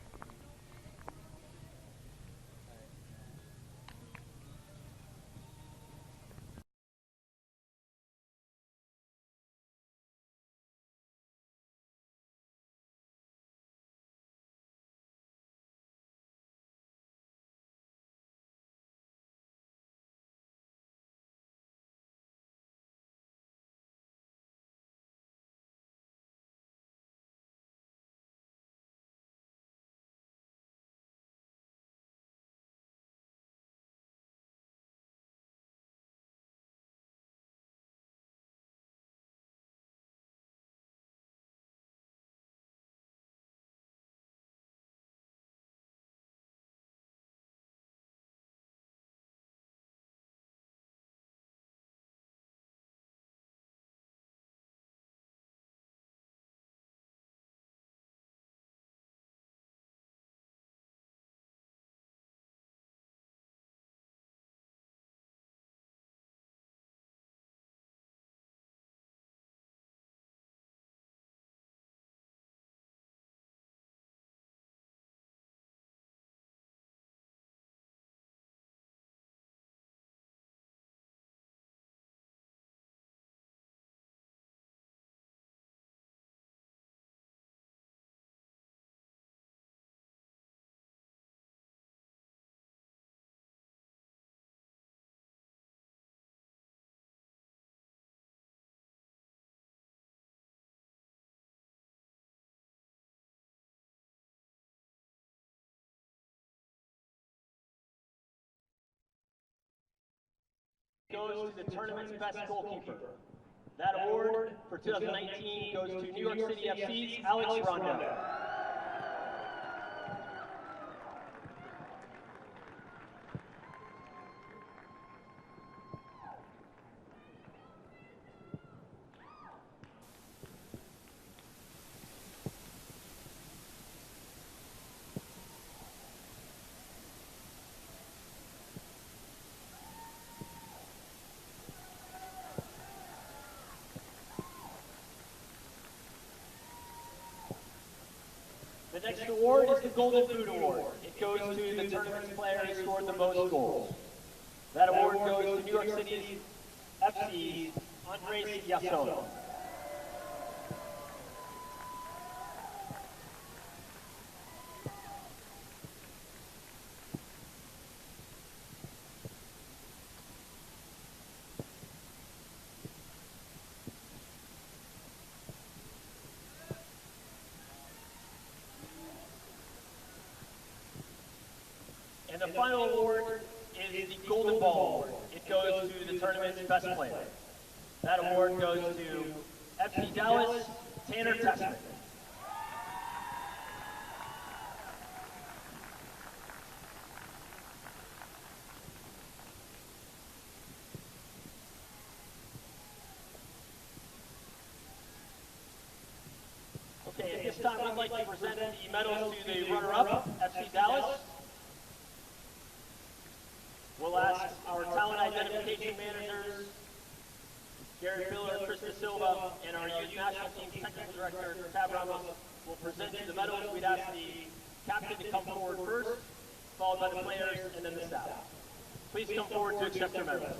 Speaker 9: Goes to the tournament's best goalkeeper. That award for 2019 goes to New York City FC's Alex Rondo. The next award is the Golden Boot Award. It goes to the tournament's player who scored the most goals. That award goes to New York City FC's Andres Yasson. And the final award is the Golden Ball Award. It goes to the tournament's best player. That award goes to FC Dallas, Tanner Tessman. time, we'd like to present the medals to the runner-up, FC Dallas. We'll ask our talent identification managers, Gary Miller, Krista Silva, and our youth national team technical director, Tab Ramos, will present you the medals. We'd ask the captain to come forward first, followed by the players, and then the staff. Please come forward to accept their medals.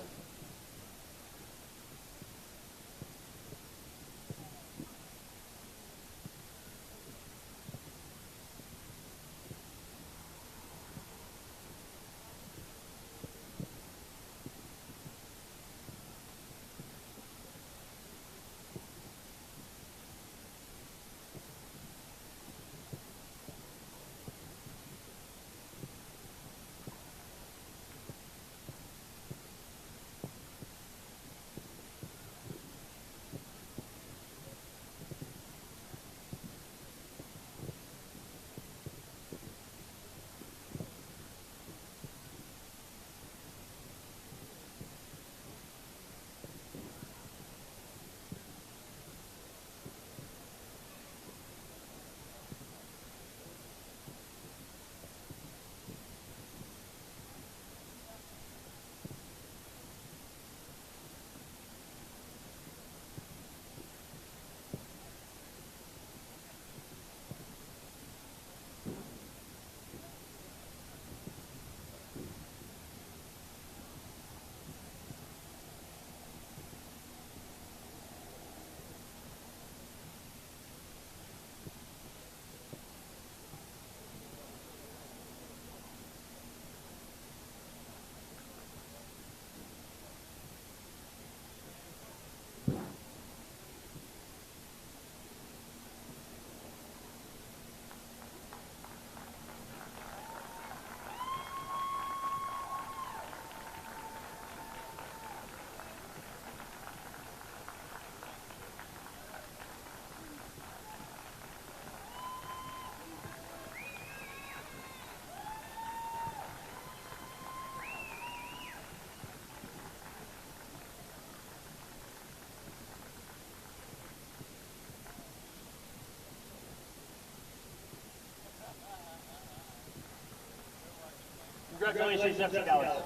Speaker 9: Congratulations, FC Dallas.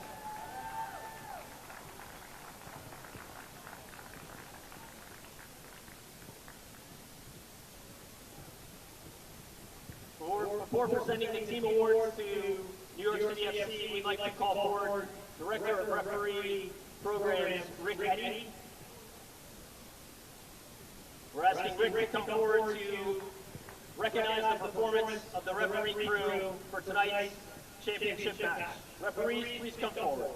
Speaker 9: Before presenting the team awards to New York City FC, we'd like to call forward Director of Referee Programs, Rick Eddy. We're asking Rick to come forward to recognize the performance of the referee crew for tonight's championship match. Referees, please come forward.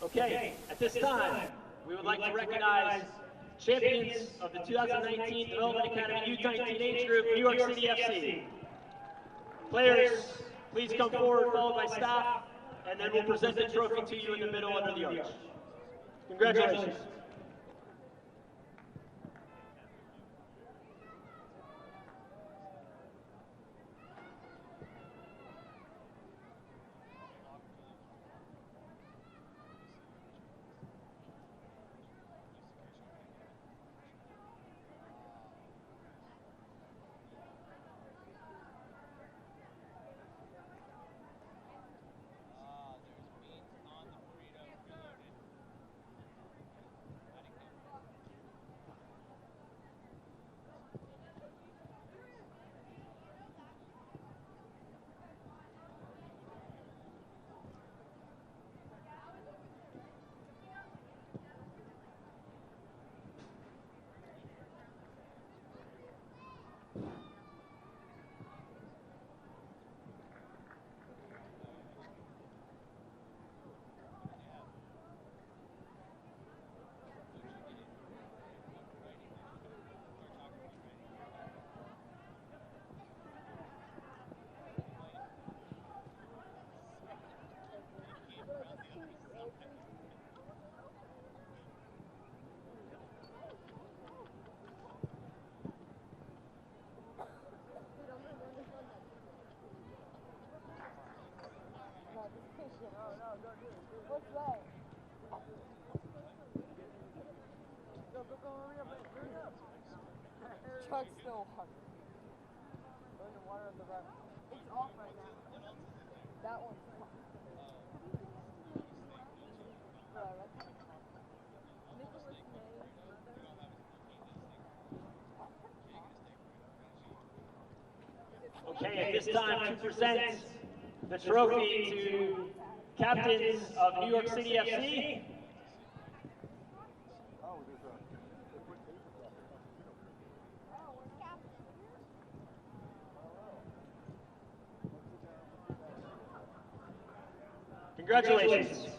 Speaker 9: Okay, at this time, we would like to recognize champions of the 2019 Development Academy U18 age group, New York City FC. Players, please come forward, followed by staff, and then we'll present the trophy to you in the middle under the arch. Congratulations.
Speaker 3: Chuck's still on. There's the water on the ref. It's off right now. That one's off.
Speaker 9: Okay, at this time, to present the trophy to captains of New York City FC. Congratulations.